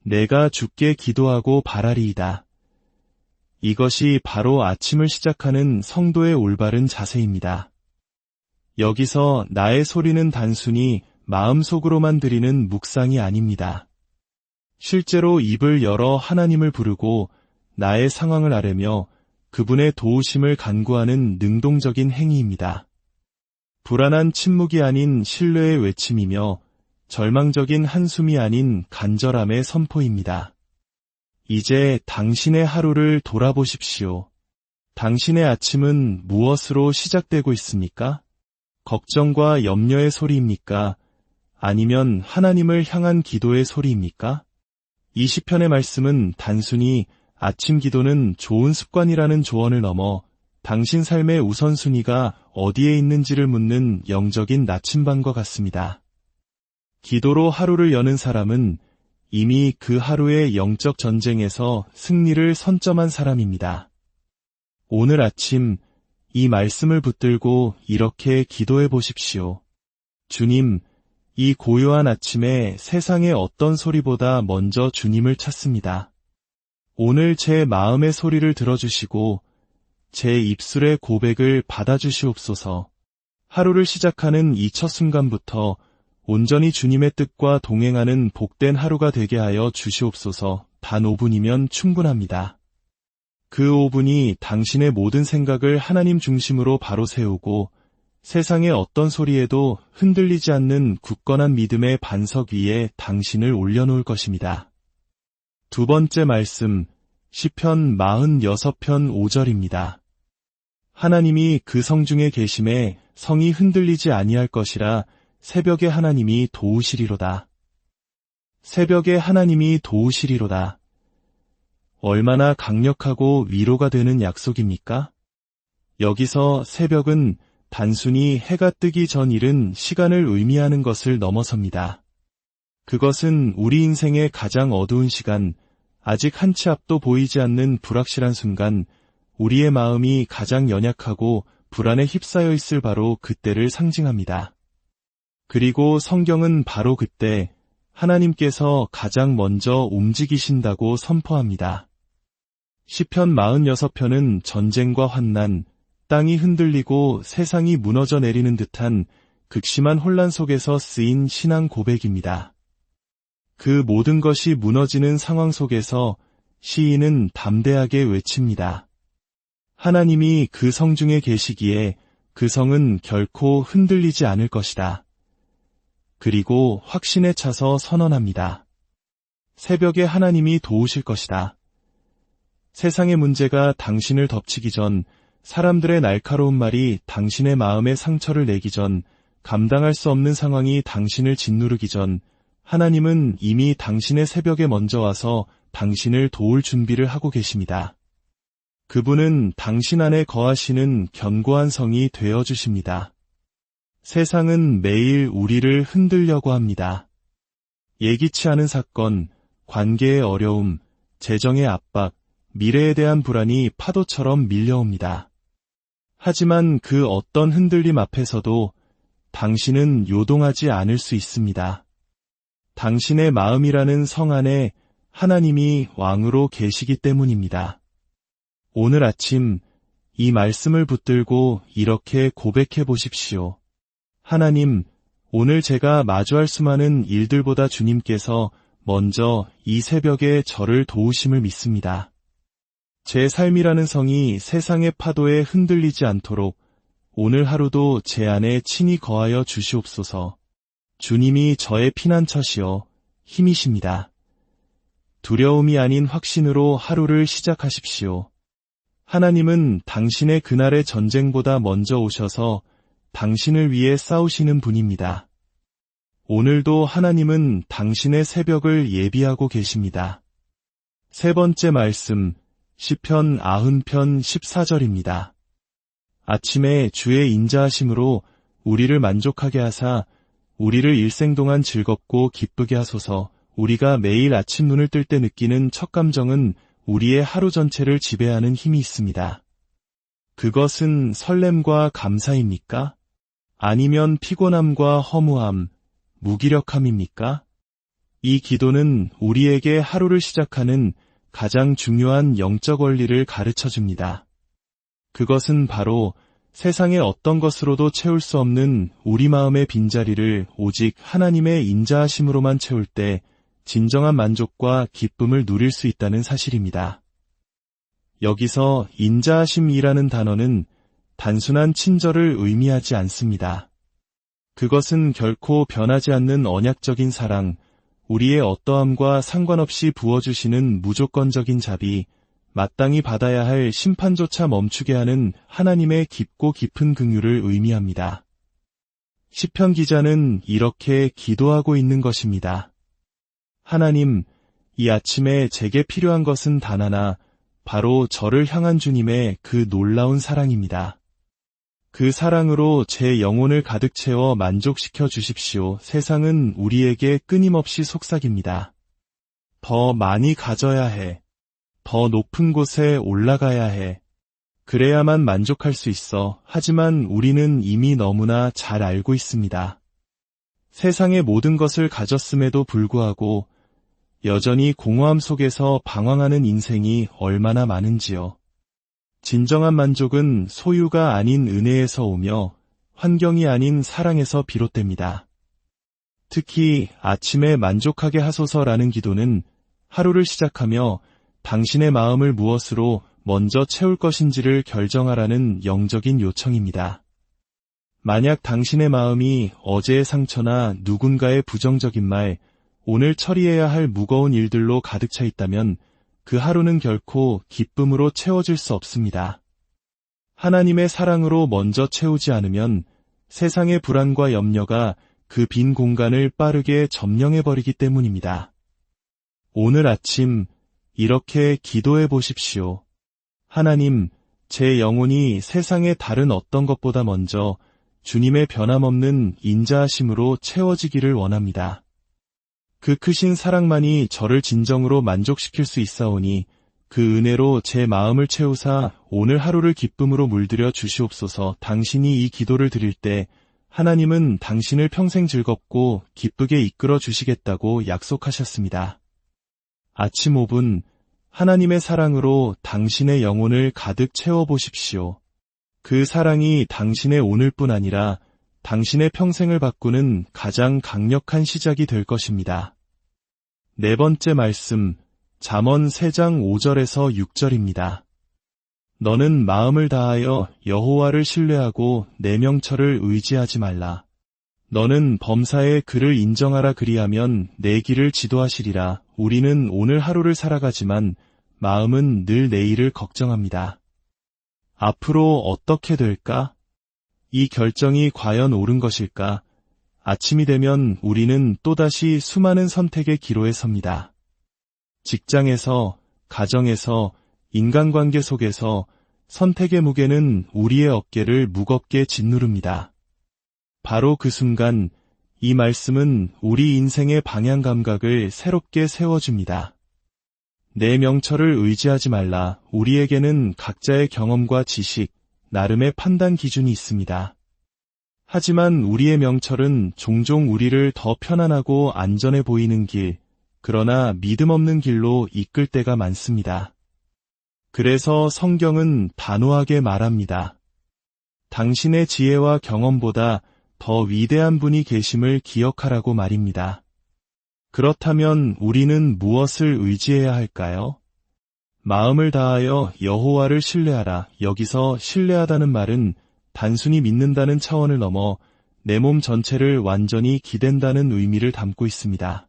내가 주께 기도하고 바라리이다. 이것이 바로 아침을 시작하는 성도의 올바른 자세입니다. 여기서 나의 소리는 단순히 마음속으로만 드리는 묵상이 아닙니다. 실제로 입을 열어 하나님을 부르고 나의 상황을 아뢰며 그분의 도우심을 간구하는 능동적인 행위입니다. 불안한 침묵이 아닌 신뢰의 외침이며 절망적인 한숨이 아닌 간절함의 선포입니다. 이제 당신의 하루를 돌아보십시오. 당신의 아침은 무엇으로 시작되고 있습니까? 걱정과 염려의 소리입니까? 아니면 하나님을 향한 기도의 소리입니까? 이 시편의 말씀은 단순히 아침 기도는 좋은 습관이라는 조언을 넘어 당신 삶의 우선순위가 어디에 있는지를 묻는 영적인 나침반과 같습니다. 기도로 하루를 여는 사람은 이미 그 하루의 영적 전쟁에서 승리를 선점한 사람입니다. 오늘 아침 이 말씀을 붙들고 이렇게 기도해 보십시오. 주님, 이 고요한 아침에 세상의 어떤 소리보다 먼저 주님을 찾습니다. 오늘 제 마음의 소리를 들어주시고 제 입술의 고백을 받아주시옵소서. 하루를 시작하는 이 첫 순간부터 온전히 주님의 뜻과 동행하는 복된 하루가 되게 하여 주시옵소서. 단 5분이면 충분합니다. 그 5분이 당신의 모든 생각을 하나님 중심으로 바로 세우고 세상의 어떤 소리에도 흔들리지 않는 굳건한 믿음의 반석 위에 당신을 올려놓을 것입니다. 두 번째 말씀, 시편 46편 5절입니다. 하나님이 그 성중에 계심에 성이 흔들리지 아니할 것이라 새벽에 하나님이 도우시리로다. 새벽에 하나님이 도우시리로다. 얼마나 강력하고 위로가 되는 약속입니까? 여기서 새벽은 단순히 해가 뜨기 전 이른 시간을 의미하는 것을 넘어섭니다. 그것은 우리 인생의 가장 어두운 시간, 아직 한 치 앞도 보이지 않는 불확실한 순간, 우리의 마음이 가장 연약하고 불안에 휩싸여 있을 바로 그때를 상징합니다. 그리고 성경은 바로 그때 하나님께서 가장 먼저 움직이신다고 선포합니다. 시편 46편은 전쟁과 환난, 땅이 흔들리고 세상이 무너져 내리는 듯한 극심한 혼란 속에서 쓰인 신앙 고백입니다. 그 모든 것이 무너지는 상황 속에서 시인은 담대하게 외칩니다. 하나님이 그 성중에 계시기에 그 성은 결코 흔들리지 않을 것이다. 그리고 확신에 차서 선언합니다. 새벽에 하나님이 도우실 것이다. 세상의 문제가 당신을 덮치기 전, 사람들의 날카로운 말이 당신의 마음에 상처를 내기 전, 감당할 수 없는 상황이 당신을 짓누르기 전, 하나님은 이미 당신의 새벽에 먼저 와서 당신을 도울 준비를 하고 계십니다. 그분은 당신 안에 거하시는 견고한 성이 되어주십니다. 세상은 매일 우리를 흔들려고 합니다. 예기치 않은 사건, 관계의 어려움, 재정의 압박, 미래에 대한 불안이 파도처럼 밀려옵니다. 하지만 그 어떤 흔들림 앞에서도 당신은 요동하지 않을 수 있습니다. 당신의 마음이라는 성 안에 하나님이 왕으로 계시기 때문입니다. 오늘 아침 이 말씀을 붙들고 이렇게 고백해 보십시오. 하나님, 오늘 제가 마주할 수많은 일들보다 주님께서 먼저 이 새벽에 저를 도우심을 믿습니다. 제 삶이라는 성이 세상의 파도에 흔들리지 않도록 오늘 하루도 제 안에 친히 거하여 주시옵소서. 주님이 저의 피난처시여 힘이십니다. 두려움이 아닌 확신으로 하루를 시작하십시오. 하나님은 당신의 그날의 전쟁보다 먼저 오셔서 당신을 위해 싸우시는 분입니다. 오늘도 하나님은 당신의 새벽을 예비하고 계십니다. 세 번째 말씀, 시편 90편 14절입니다. 아침에 주의 인자하심으로 우리를 만족하게 하사 우리를 일생 동안 즐겁고 기쁘게 하소서. 우리가 매일 아침 눈을 뜰 때 느끼는 첫 감정은 우리의 하루 전체를 지배하는 힘이 있습니다. 그것은 설렘과 감사입니까? 아니면 피곤함과 허무함, 무기력함입니까? 이 기도는 우리에게 하루를 시작하는 가장 중요한 영적 원리를 가르쳐줍니다. 그것은 바로 세상의 어떤 것으로도 채울 수 없는 우리 마음의 빈자리를 오직 하나님의 인자하심으로만 채울 때 진정한 만족과 기쁨을 누릴 수 있다는 사실입니다. 여기서 인자하심이라는 단어는 단순한 친절을 의미하지 않습니다. 그것은 결코 변하지 않는 언약적인 사랑, 우리의 어떠함과 상관없이 부어주시는 무조건적인 자비, 마땅히 받아야 할 심판조차 멈추게 하는 하나님의 깊고 깊은 긍휼을 의미합니다. 시편 기자는 이렇게 기도하고 있는 것입니다. 하나님, 이 아침에 제게 필요한 것은 단 하나, 바로 저를 향한 주님의 그 놀라운 사랑입니다. 그 사랑으로 제 영혼을 가득 채워 만족시켜 주십시오. 세상은 우리에게 끊임없이 속삭입니다. 더 많이 가져야 해. 더 높은 곳에 올라가야 해. 그래야만 만족할 수 있어. 하지만 우리는 이미 너무나 잘 알고 있습니다. 세상의 모든 것을 가졌음에도 불구하고 여전히 공허함 속에서 방황하는 인생이 얼마나 많은지요. 진정한 만족은 소유가 아닌 은혜에서 오며 환경이 아닌 사랑에서 비롯됩니다. 특히 아침에 만족하게 하소서라는 기도는 하루를 시작하며 당신의 마음을 무엇으로 먼저 채울 것인지를 결정하라는 영적인 요청입니다. 만약 당신의 마음이 어제의 상처나 누군가의 부정적인 말, 오늘 처리해야 할 무거운 일들로 가득 차 있다면 그 하루는 결코 기쁨으로 채워질 수 없습니다. 하나님의 사랑으로 먼저 채우지 않으면 세상의 불안과 염려가 그 빈 공간을 빠르게 점령해버리기 때문입니다. 오늘 아침 이렇게 기도해 보십시오. 하나님, 제 영혼이 세상의 다른 어떤 것보다 먼저 주님의 변함없는 인자하심으로 채워지기를 원합니다. 그 크신 사랑만이 저를 진정으로 만족시킬 수 있사오니 그 은혜로 제 마음을 채우사 오늘 하루를 기쁨으로 물들여 주시옵소서. 당신이 이 기도를 드릴 때 하나님은 당신을 평생 즐겁고 기쁘게 이끌어 주시겠다고 약속하셨습니다. 아침 5분 하나님의 사랑으로 당신의 영혼을 가득 채워보십시오. 그 사랑이 당신의 오늘뿐 아니라 당신의 평생을 바꾸는 가장 강력한 시작이 될 것입니다. 네 번째 말씀, 잠언 3장 5절에서 6절입니다. 너는 마음을 다하여 여호와를 신뢰하고 내 명철을 의지하지 말라. 너는 범사에 그를 인정하라. 그리하면 내 길을 지도하시리라. 우리는 오늘 하루를 살아가지만 마음은 늘 내일을 걱정합니다. 앞으로 어떻게 될까? 이 결정이 과연 옳은 것일까? 아침이 되면 우리는 또다시 수많은 선택의 기로에 섭니다. 직장에서, 가정에서, 인간관계 속에서 선택의 무게는 우리의 어깨를 무겁게 짓누릅니다. 바로 그 순간 이 말씀은 우리 인생의 방향 감각을 새롭게 세워줍니다. 내 명철을 의지하지 말라. 우리에게는 각자의 경험과 지식, 나름의 판단 기준이 있습니다. 하지만 우리의 명철은 종종 우리를 더 편안하고 안전해 보이는 길, 그러나 믿음 없는 길로 이끌 때가 많습니다. 그래서 성경은 단호하게 말합니다. 당신의 지혜와 경험보다 더 위대한 분이 계심을 기억하라고 말입니다. 그렇다면 우리는 무엇을 의지해야 할까요? 마음을 다하여 여호와를 신뢰하라. 여기서 신뢰하다는 말은 단순히 믿는다는 차원을 넘어 내 몸 전체를 완전히 기댄다는 의미를 담고 있습니다.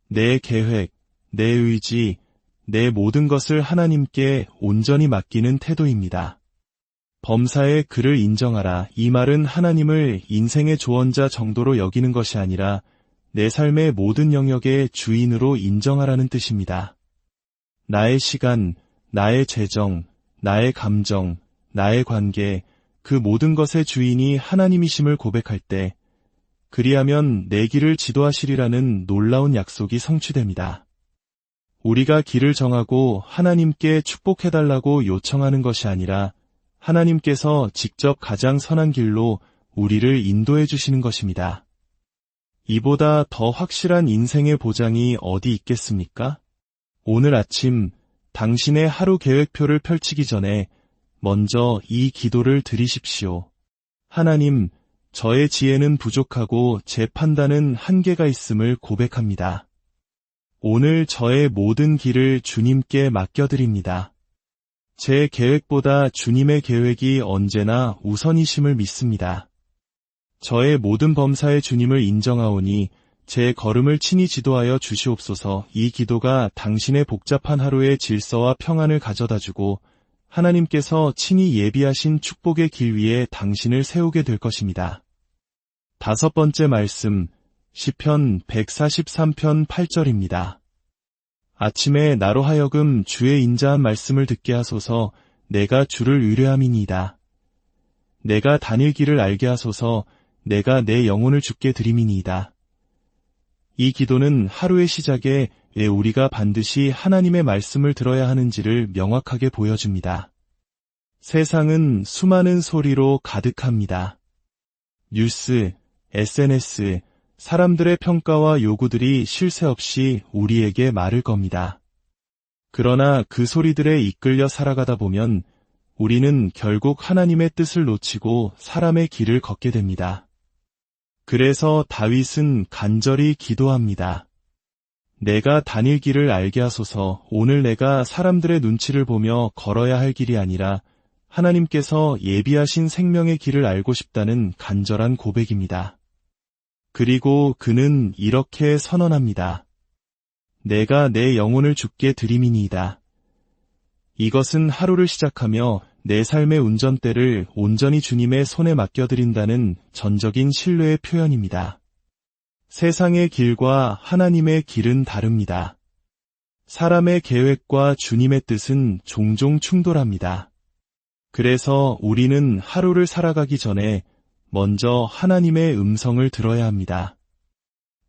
내 계획, 내 의지, 내 모든 것을 하나님께 온전히 맡기는 태도입니다. 범사에 그를 인정하라. 이 말은 하나님을 인생의 조언자 정도로 여기는 것이 아니라 내 삶의 모든 영역의 주인으로 인정하라는 뜻입니다. 나의 시간, 나의 재정, 나의 감정, 나의 관계, 그 모든 것의 주인이 하나님이심을 고백할 때, 그리하면 내 길을 지도하시리라는 놀라운 약속이 성취됩니다. 우리가 길을 정하고 하나님께 축복해달라고 요청하는 것이 아니라 하나님께서 직접 가장 선한 길로 우리를 인도해 주시는 것입니다. 이보다 더 확실한 인생의 보장이 어디 있겠습니까? 오늘 아침 당신의 하루 계획표를 펼치기 전에 먼저 이 기도를 드리십시오. 하나님, 저의 지혜는 부족하고 제 판단은 한계가 있음을 고백합니다. 오늘 저의 모든 길을 주님께 맡겨드립니다. 제 계획보다 주님의 계획이 언제나 우선이심을 믿습니다. 저의 모든 범사의 주님을 인정하오니 제 걸음을 친히 지도하여 주시옵소서. 이 기도가 당신의 복잡한 하루의 질서와 평안을 가져다주고 하나님께서 친히 예비하신 축복의 길 위에 당신을 세우게 될 것입니다. 5번째 말씀, 시편 143편 8절입니다. 아침에 나로 하여금 주의 인자한 말씀을 듣게 하소서. 내가 주를 의뢰함이니이다. 내가 다닐 길을 알게 하소서. 내가 내 영혼을 주께 드림이니이다. 이 기도는 하루의 시작에 왜 우리가 반드시 하나님의 말씀을 들어야 하는지를 명확하게 보여줍니다. 세상은 수많은 소리로 가득합니다. 뉴스, SNS, 사람들의 평가와 요구들이 쉴 새 없이 우리에게 말을 겁니다. 그러나 그 소리들에 이끌려 살아가다 보면 우리는 결국 하나님의 뜻을 놓치고 사람의 길을 걷게 됩니다. 그래서 다윗은 간절히 기도합니다. 내가 다닐 길을 알게 하소서. 오늘 내가 사람들의 눈치를 보며 걸어야 할 길이 아니라 하나님께서 예비하신 생명의 길을 알고 싶다는 간절한 고백입니다. 그리고 그는 이렇게 선언합니다. 내가 내 영혼을 주께 드림이니이다. 이것은 하루를 시작하며 내 삶의 운전대를 온전히 주님의 손에 맡겨드린다는 전적인 신뢰의 표현입니다. 세상의 길과 하나님의 길은 다릅니다. 사람의 계획과 주님의 뜻은 종종 충돌합니다. 그래서 우리는 하루를 살아가기 전에 먼저 하나님의 음성을 들어야 합니다.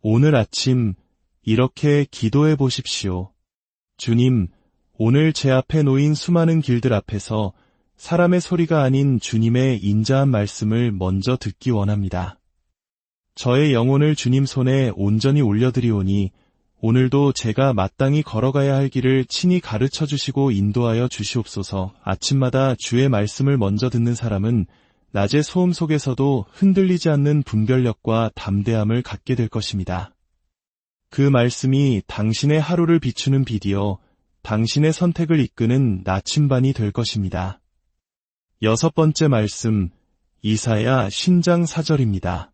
오늘 아침 이렇게 기도해 보십시오. 주님, 오늘 제 앞에 놓인 수많은 길들 앞에서 사람의 소리가 아닌 주님의 인자한 말씀을 먼저 듣기 원합니다. 저의 영혼을 주님 손에 온전히 올려드리오니 오늘도 제가 마땅히 걸어가야 할 길을 친히 가르쳐 주시고 인도하여 주시옵소서. 아침마다 주의 말씀을 먼저 듣는 사람은 낮의 소음 속에서도 흔들리지 않는 분별력과 담대함을 갖게 될 것입니다. 그 말씀이 당신의 하루를 비추는 빛이요, 당신의 선택을 이끄는 나침반이 될 것입니다. 6번째 말씀, 이사야 신장 4절입니다.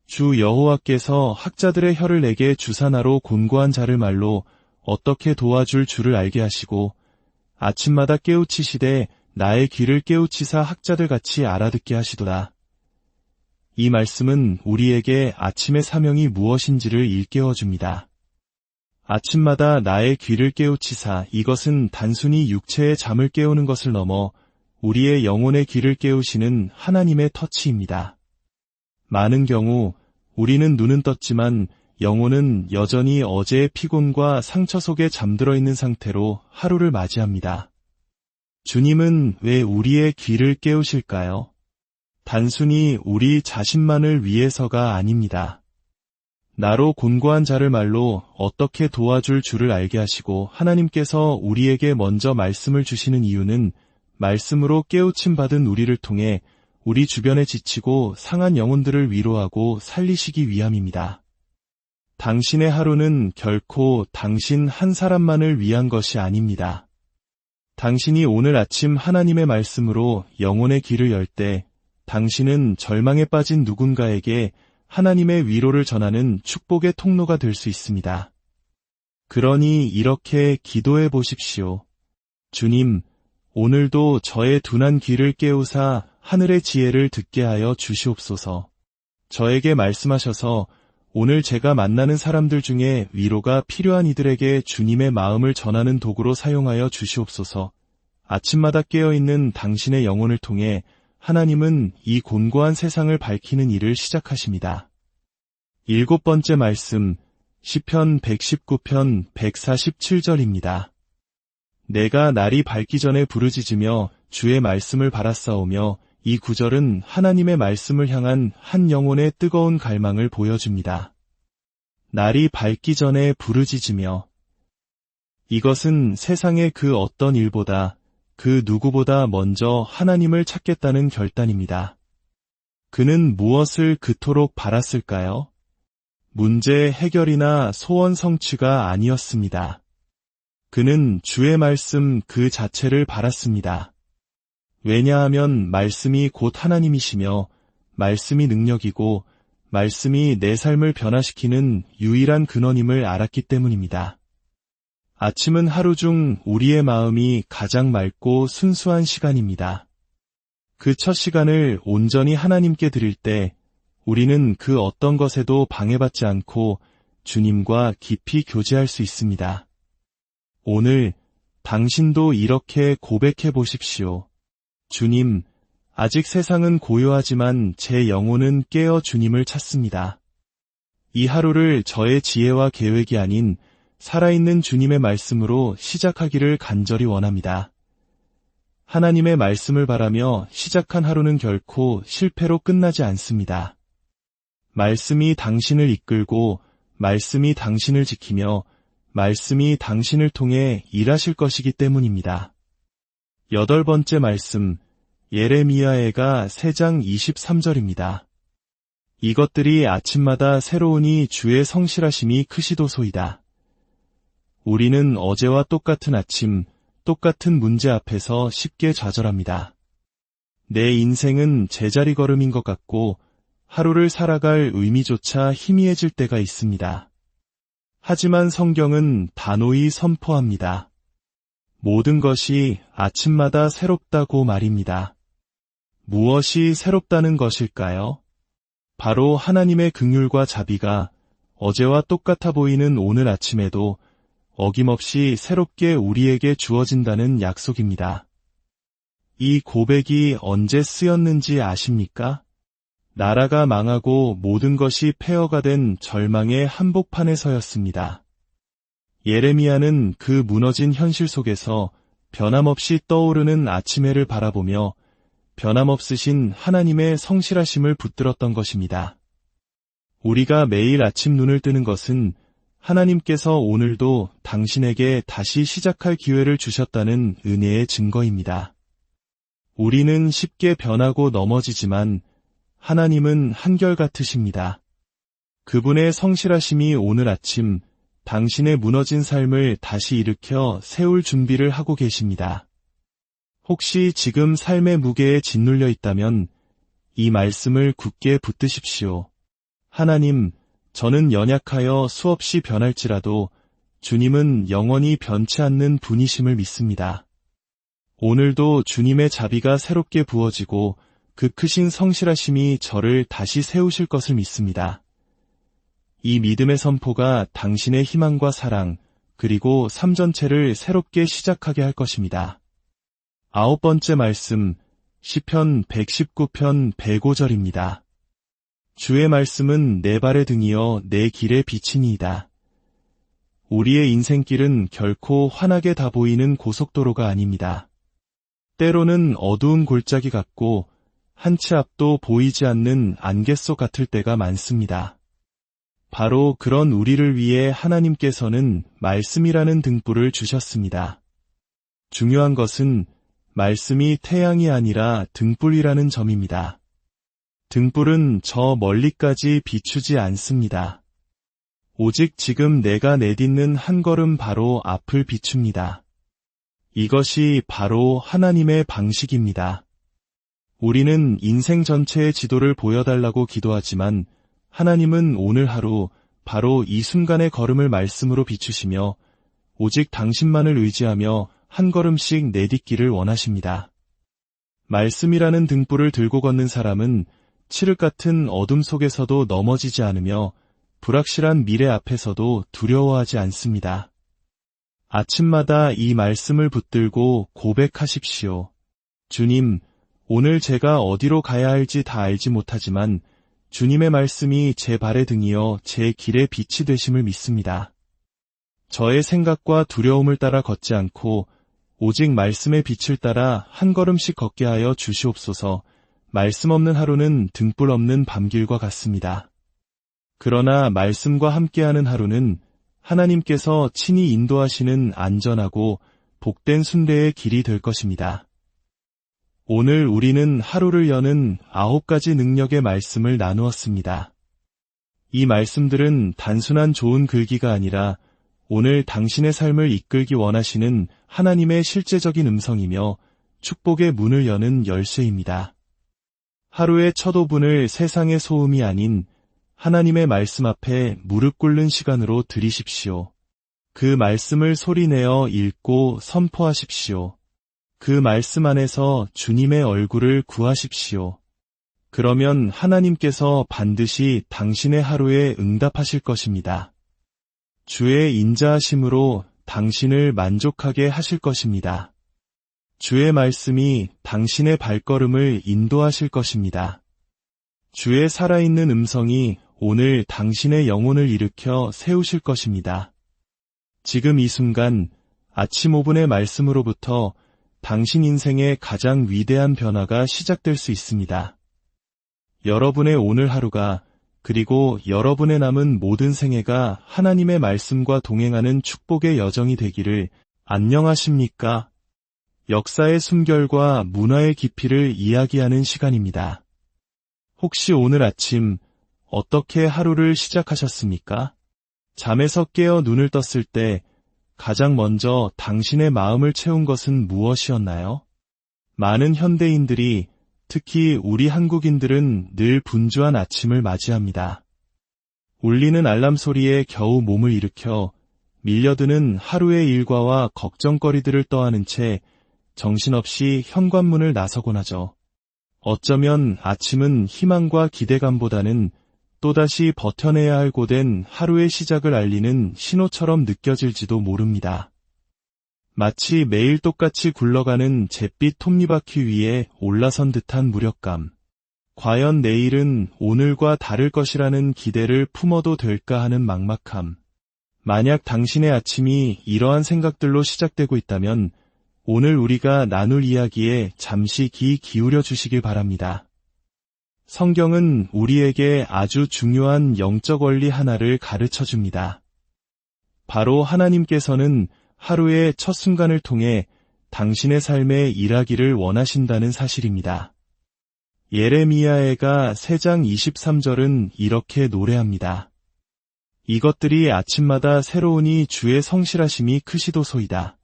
주 여호와께서 학자들의 혀를 내게 주사나로 곤고한 자를 말로 어떻게 도와줄 줄을 알게 하시고 아침마다 깨우치시되 나의 귀를 깨우치사 학자들 같이 알아듣게 하시도다. 이 말씀은 우리에게 아침의 사명이 무엇인지를 일깨워 줍니다. 아침마다 나의 귀를 깨우치사, 이것은 단순히 육체의 잠을 깨우는 것을 넘어 우리의 영혼의 귀를 깨우시는 하나님의 터치입니다. 많은 경우 우리는 눈은 떴지만 영혼은 여전히 어제의 피곤과 상처 속에 잠들어 있는 상태로 하루를 맞이합니다. 주님은 왜 우리의 귀를 깨우실까요? 단순히 우리 자신만을 위해서가 아닙니다. 나로 곤고한 자를 말로 어떻게 도와줄 줄을 알게 하시고 하나님께서 우리에게 먼저 말씀을 주시는 이유는 말씀으로 깨우침 받은 우리를 통해 우리 주변에 지치고 상한 영혼들을 위로하고 살리시기 위함입니다. 당신의 하루는 결코 당신 한 사람만을 위한 것이 아닙니다. 당신이 오늘 아침 하나님의 말씀으로 영혼의 귀를 열 때 당신은 절망에 빠진 누군가에게 하나님의 위로를 전하는 축복의 통로가 될 수 있습니다. 그러니 이렇게 기도해 보십시오. 주님, 오늘도 저의 둔한 귀를 깨우사 하늘의 지혜를 듣게 하여 주시옵소서. 저에게 말씀하셔서 오늘 제가 만나는 사람들 중에 위로가 필요한 이들에게 주님의 마음을 전하는 도구로 사용하여 주시옵소서. 아침마다 깨어있는 당신의 영혼을 통해 하나님은 이 곤고한 세상을 밝히는 일을 시작하십니다. 7번째 말씀, 시편 119편 147절입니다. 내가 날이 밝기 전에 부르짖으며 주의 말씀을 바라싸우며 이 구절은 하나님의 말씀을 향한 한 영혼의 뜨거운 갈망을 보여줍니다. 날이 밝기 전에 부르짖으며 이것은 세상의 그 어떤 일보다 그 누구보다 먼저 하나님을 찾겠다는 결단입니다. 그는 무엇을 그토록 바랐을까요? 문제 해결이나 소원 성취가 아니었습니다. 그는 주의 말씀 그 자체를 바랐습니다. 왜냐하면 말씀이 곧 하나님이시며 말씀이 능력이고 말씀이 내 삶을 변화시키는 유일한 근원임을 알았기 때문입니다. 아침은 하루 중 우리의 마음이 가장 맑고 순수한 시간입니다. 그 첫 시간을 온전히 하나님께 드릴 때 우리는 그 어떤 것에도 방해받지 않고 주님과 깊이 교제할 수 있습니다. 오늘 당신도 이렇게 고백해 보십시오. 주님, 아직 세상은 고요하지만 제 영혼은 깨어 주님을 찾습니다. 이 하루를 저의 지혜와 계획이 아닌 살아있는 주님의 말씀으로 시작하기를 간절히 원합니다. 하나님의 말씀을 바라며 시작한 하루는 결코 실패로 끝나지 않습니다. 말씀이 당신을 이끌고 말씀이 당신을 지키며 말씀이 당신을 통해 일하실 것이기 때문입니다. 8번째 말씀, 예레미야해가 3장 23절입니다. 이것들이 아침마다 새로우니 주의 성실하심이 크시도소이다. 우리는 어제와 똑같은 아침, 똑같은 문제 앞에서 쉽게 좌절합니다. 내 인생은 제자리 걸음인 것 같고 하루를 살아갈 의미조차 희미해질 때가 있습니다. 하지만 성경은 단호히 선포합니다. 모든 것이 아침마다 새롭다고 말입니다. 무엇이 새롭다는 것일까요? 바로 하나님의 긍휼과 자비가 어제와 똑같아 보이는 오늘 아침에도 어김없이 새롭게 우리에게 주어진다는 약속입니다. 이 고백이 언제 쓰였는지 아십니까? 나라가 망하고 모든 것이 폐허가 된 절망의 한복판에서였습니다. 예레미야는 그 무너진 현실 속에서 변함없이 떠오르는 아침해를 바라보며 변함없으신 하나님의 성실하심을 붙들었던 것입니다. 우리가 매일 아침 눈을 뜨는 것은 하나님께서 오늘도 당신에게 다시 시작할 기회를 주셨다는 은혜의 증거입니다. 우리는 쉽게 변하고 넘어지지만 하나님은 한결같으십니다. 그분의 성실하심이 오늘 아침 당신의 무너진 삶을 다시 일으켜 세울 준비를 하고 계십니다. 혹시 지금 삶의 무게에 짓눌려 있다면 이 말씀을 굳게 붙드십시오. 하나님, 저는 연약하여 수없이 변할지라도 주님은 영원히 변치 않는 분이심을 믿습니다. 오늘도 주님의 자비가 새롭게 부어지고 그 크신 성실하심이 저를 다시 세우실 것을 믿습니다. 이 믿음의 선포가 당신의 희망과 사랑, 그리고 삶 전체를 새롭게 시작하게 할 것입니다. 9번째 말씀, 시편 119편 105절입니다. 주의 말씀은 내 발의 등이여 내 길의 빛이니이다. 우리의 인생길은 결코 환하게 다 보이는 고속도로가 아닙니다. 때로는 어두운 골짜기 같고 한 치 앞도 보이지 않는 안갯속 같을 때가 많습니다. 바로 그런 우리를 위해 하나님께서는 말씀이라는 등불을 주셨습니다. 중요한 것은 말씀이 태양이 아니라 등불이라는 점입니다. 등불은 저 멀리까지 비추지 않습니다. 오직 지금 내가 내딛는 한 걸음 바로 앞을 비춥니다. 이것이 바로 하나님의 방식입니다. 우리는 인생 전체의 지도를 보여달라고 기도하지만 하나님은 오늘 하루 바로 이 순간의 걸음을 말씀으로 비추시며 오직 당신만을 의지하며 한 걸음씩 내딛기를 원하십니다. 말씀이라는 등불을 들고 걷는 사람은 칠흑 같은 어둠 속에서도 넘어지지 않으며 불확실한 미래 앞에서도 두려워하지 않습니다. 아침마다 이 말씀을 붙들고 고백하십시오. 주님, 오늘 제가 어디로 가야 할지 다 알지 못하지만 주님의 말씀이 제 발의 등이여 제 길의 빛이 되심을 믿습니다. 저의 생각과 두려움을 따라 걷지 않고 오직 말씀의 빛을 따라 한 걸음씩 걷게 하여 주시옵소서. 말씀 없는 하루는 등불 없는 밤길과 같습니다. 그러나 말씀과 함께하는 하루는 하나님께서 친히 인도하시는 안전하고 복된 순례의 길이 될 것입니다. 오늘 우리는 하루를 여는 9가지 능력의 말씀을 나누었습니다. 이 말씀들은 단순한 좋은 글귀가 아니라 오늘 당신의 삶을 이끌기 원하시는 하나님의 실제적인 음성이며 축복의 문을 여는 열쇠입니다. 하루의 첫 5분을 세상의 소음이 아닌 하나님의 말씀 앞에 무릎 꿇는 시간으로 들이십시오. 그 말씀을 소리내어 읽고 선포하십시오. 그 말씀 안에서 주님의 얼굴을 구하십시오. 그러면 하나님께서 반드시 당신의 하루에 응답하실 것입니다. 주의 인자하심으로 당신을 만족하게 하실 것입니다. 주의 말씀이 당신의 발걸음을 인도하실 것입니다. 주의 살아있는 음성이 오늘 당신의 영혼을 일으켜 세우실 것입니다. 지금 이 순간 아침 5분의 말씀으로부터 당신 인생의 가장 위대한 변화가 시작될 수 있습니다. 여러분의 오늘 하루가 그리고 여러분의 남은 모든 생애가 하나님의 말씀과 동행하는 축복의 여정이 되기를. 안녕하십니까? 역사의 숨결과 문화의 깊이를 이야기하는 시간입니다. 혹시 오늘 아침 어떻게 하루를 시작하셨습니까? 잠에서 깨어 눈을 떴을 때 가장 먼저 당신의 마음을 채운 것은 무엇이었나요? 많은 현대인들이, 특히 우리 한국인들은 늘 분주한 아침을 맞이합니다. 울리는 알람 소리에 겨우 몸을 일으켜 밀려드는 하루의 일과와 걱정거리들을 떠안은 채 정신없이 현관문을 나서곤 하죠. 어쩌면 아침은 희망과 기대감보다는 또다시 버텨내야 할 고된 하루의 시작을 알리는 신호처럼 느껴질지도 모릅니다. 마치 매일 똑같이 굴러가는 잿빛 톱니바퀴 위에 올라선 듯한 무력감. 과연 내일은 오늘과 다를 것이라는 기대를 품어도 될까 하는 막막함. 만약 당신의 아침이 이러한 생각들로 시작되고 있다면 오늘 우리가 나눌 이야기에 잠시 귀 기울여 주시길 바랍니다. 성경은 우리에게 아주 중요한 영적 원리 하나를 가르쳐 줍니다. 바로 하나님께서는 하루의 첫 순간을 통해 당신의 삶에 일하기를 원하신다는 사실입니다. 예레미야애가 3장 23절은 이렇게 노래합니다. 이것들이 아침마다 새로우니 주의 성실하심이 크시도소이다.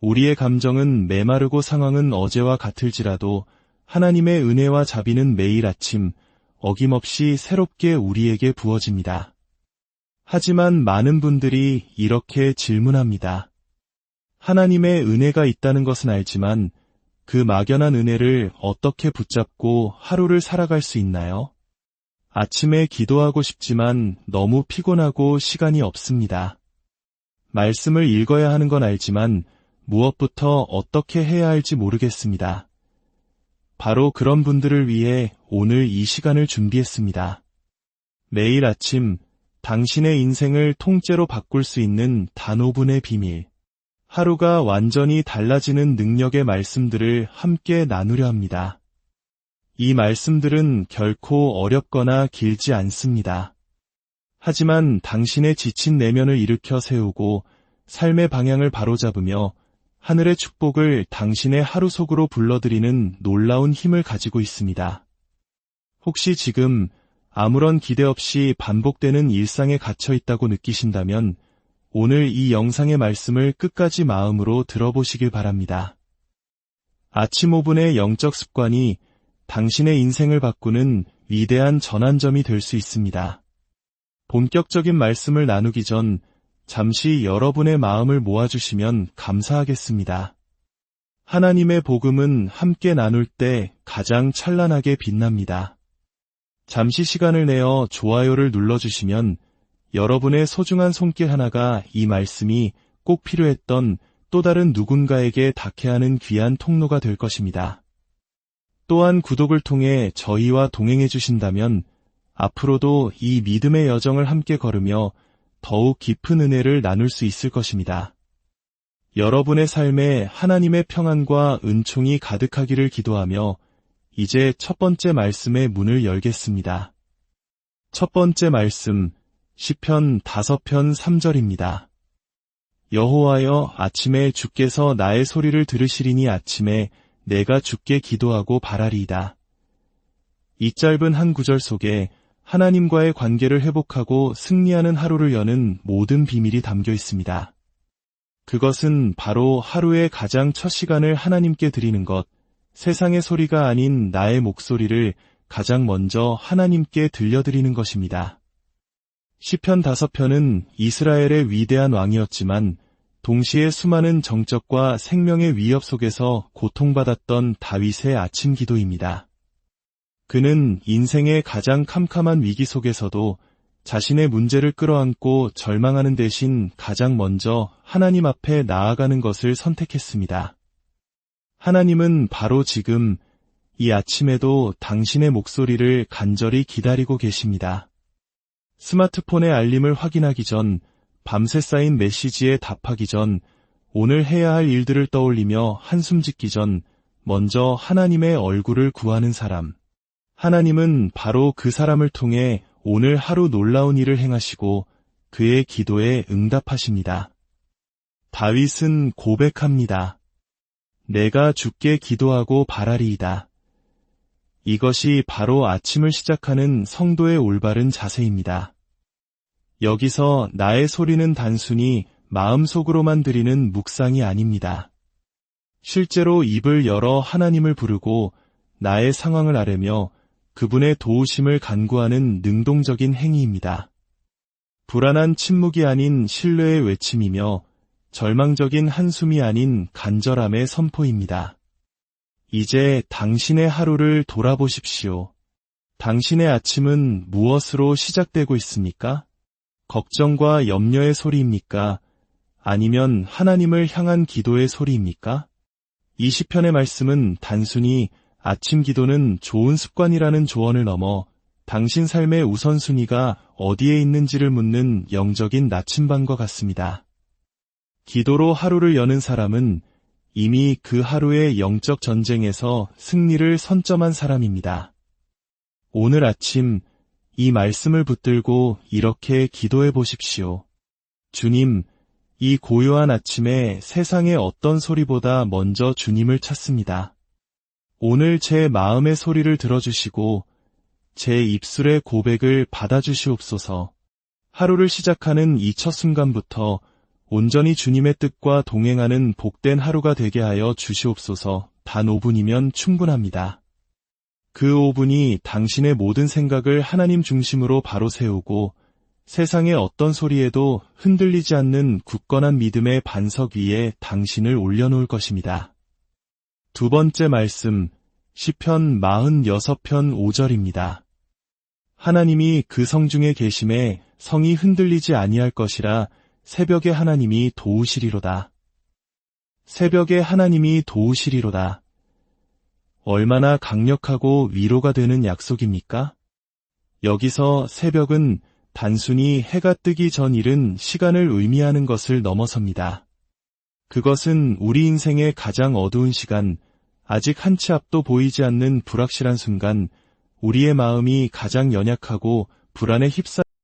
우리의 감정은 메마르고 상황은 어제와 같을지라도 하나님의 은혜와 자비는 매일 아침 어김없이 새롭게 우리에게 부어집니다. 하지만 많은 분들이 이렇게 질문합니다. 하나님의 은혜가 있다는 것은 알지만 그 막연한 은혜를 어떻게 붙잡고 하루를 살아갈 수 있나요? 아침에 기도하고 싶지만 너무 피곤하고 시간이 없습니다. 말씀을 읽어야 하는 건 알지만 무엇부터 어떻게 해야 할지 모르겠습니다. 바로 그런 분들을 위해 오늘 이 시간을 준비했습니다. 매일 아침 당신의 인생을 통째로 바꿀 수 있는 단 5분의 비밀. 하루가 완전히 달라지는 능력의 말씀들을 함께 나누려 합니다. 이 말씀들은 결코 어렵거나 길지 않습니다. 하지만 당신의 지친 내면을 일으켜 세우고 삶의 방향을 바로잡으며 하늘의 축복을 당신의 하루 속으로 불러들이는 놀라운 힘을 가지고 있습니다. 혹시 지금 아무런 기대 없이 반복되는 일상에 갇혀 있다고 느끼신다면 오늘 이 영상의 말씀을 끝까지 마음으로 들어보시길 바랍니다. 아침 5분의 영적 습관이 당신의 인생을 바꾸는 위대한 전환점이 될 수 있습니다. 본격적인 말씀을 나누기 전 잠시 여러분의 마음을 모아주시면 감사하겠습니다. 하나님의 복음은 함께 나눌 때 가장 찬란하게 빛납니다. 잠시 시간을 내어 좋아요를 눌러주시면 여러분의 소중한 손길 하나가 이 말씀이 꼭 필요했던 또 다른 누군가에게 닿게 하는 귀한 통로가 될 것입니다. 또한 구독을 통해 저희와 동행해 주신다면 앞으로도 이 믿음의 여정을 함께 걸으며 더욱 깊은 은혜를 나눌 수 있을 것입니다. 여러분의 삶에 하나님의 평안과 은총이 가득하기를 기도하며 이제 첫 번째 말씀의 문을 열겠습니다. 첫 번째 말씀, 시편 5편 3절입니다. 여호와여, 아침에 주께서 나의 소리를 들으시리니 아침에 내가 주께 기도하고 바라리이다. 이 짧은 한 구절 속에 하나님과의 관계를 회복하고 승리하는 하루를 여는 모든 비밀이 담겨 있습니다. 그것은 바로 하루의 가장 첫 시간을 하나님께 드리는 것, 세상의 소리가 아닌 나의 목소리를 가장 먼저 하나님께 들려드리는 것입니다. 시편 5편은 이스라엘의 위대한 왕이었지만 동시에 수많은 정적과 생명의 위협 속에서 고통받았던 다윗의 아침 기도입니다. 그는 인생의 가장 캄캄한 위기 속에서도 자신의 문제를 끌어안고 절망하는 대신 가장 먼저 하나님 앞에 나아가는 것을 선택했습니다. 하나님은 바로 지금 이 아침에도 당신의 목소리를 간절히 기다리고 계십니다. 스마트폰의 알림을 확인하기 전, 밤새 쌓인 메시지에 답하기 전, 오늘 해야 할 일들을 떠올리며 한숨 짓기 전 먼저 하나님의 얼굴을 구하는 사람. 하나님은 바로 그 사람을 통해 오늘 하루 놀라운 일을 행하시고 그의 기도에 응답하십니다. 다윗은 고백합니다. 내가 주께 기도하고 바라리이다. 이것이 바로 아침을 시작하는 성도의 올바른 자세입니다. 여기서 나의 소리는 단순히 마음속으로만 드리는 묵상이 아닙니다. 실제로 입을 열어 하나님을 부르고 나의 상황을 아뢰며 그분의 도우심을 간구하는 능동적인 행위입니다. 불안한 침묵이 아닌 신뢰의 외침이며 절망적인 한숨이 아닌 간절함의 선포입니다. 이제 당신의 하루를 돌아보십시오. 당신의 아침은 무엇으로 시작되고 있습니까? 걱정과 염려의 소리입니까? 아니면 하나님을 향한 기도의 소리입니까? 이 시편의 말씀은 단순히 아침 기도는 좋은 습관이라는 조언을 넘어 당신 삶의 우선순위가 어디에 있는지를 묻는 영적인 나침반과 같습니다. 기도로 하루를 여는 사람은 이미 그 하루의 영적 전쟁에서 승리를 선점한 사람입니다. 오늘 아침 이 말씀을 붙들고 이렇게 기도해 보십시오. 주님, 이 고요한 아침에 세상의 어떤 소리보다 먼저 주님을 찾습니다. 오늘 제 마음의 소리를 들어주시고 제 입술의 고백을 받아주시옵소서. 하루를 시작하는 이 첫 순간부터 온전히 주님의 뜻과 동행하는 복된 하루가 되게 하여 주시옵소서. 단 5분이면 충분합니다. 그 5분이 당신의 모든 생각을 하나님 중심으로 바로 세우고 세상의 어떤 소리에도 흔들리지 않는 굳건한 믿음의 반석 위에 당신을 올려놓을 것입니다. 두 번째 말씀, 시편 46편 5절입니다. 하나님이 그 성중에 계심에 성이 흔들리지 아니할 것이라 새벽에 하나님이 도우시리로다. 새벽에 하나님이 도우시리로다. 얼마나 강력하고 위로가 되는 약속입니까? 여기서 새벽은 단순히 해가 뜨기 전 이른 시간을 의미하는 것을 넘어섭니다. 그것은 우리 인생의 가장 어두운 시간, 아직 한 치 앞도 보이지 않는 불확실한 순간, 우리의 마음이 가장 연약하고 불안에 휩싸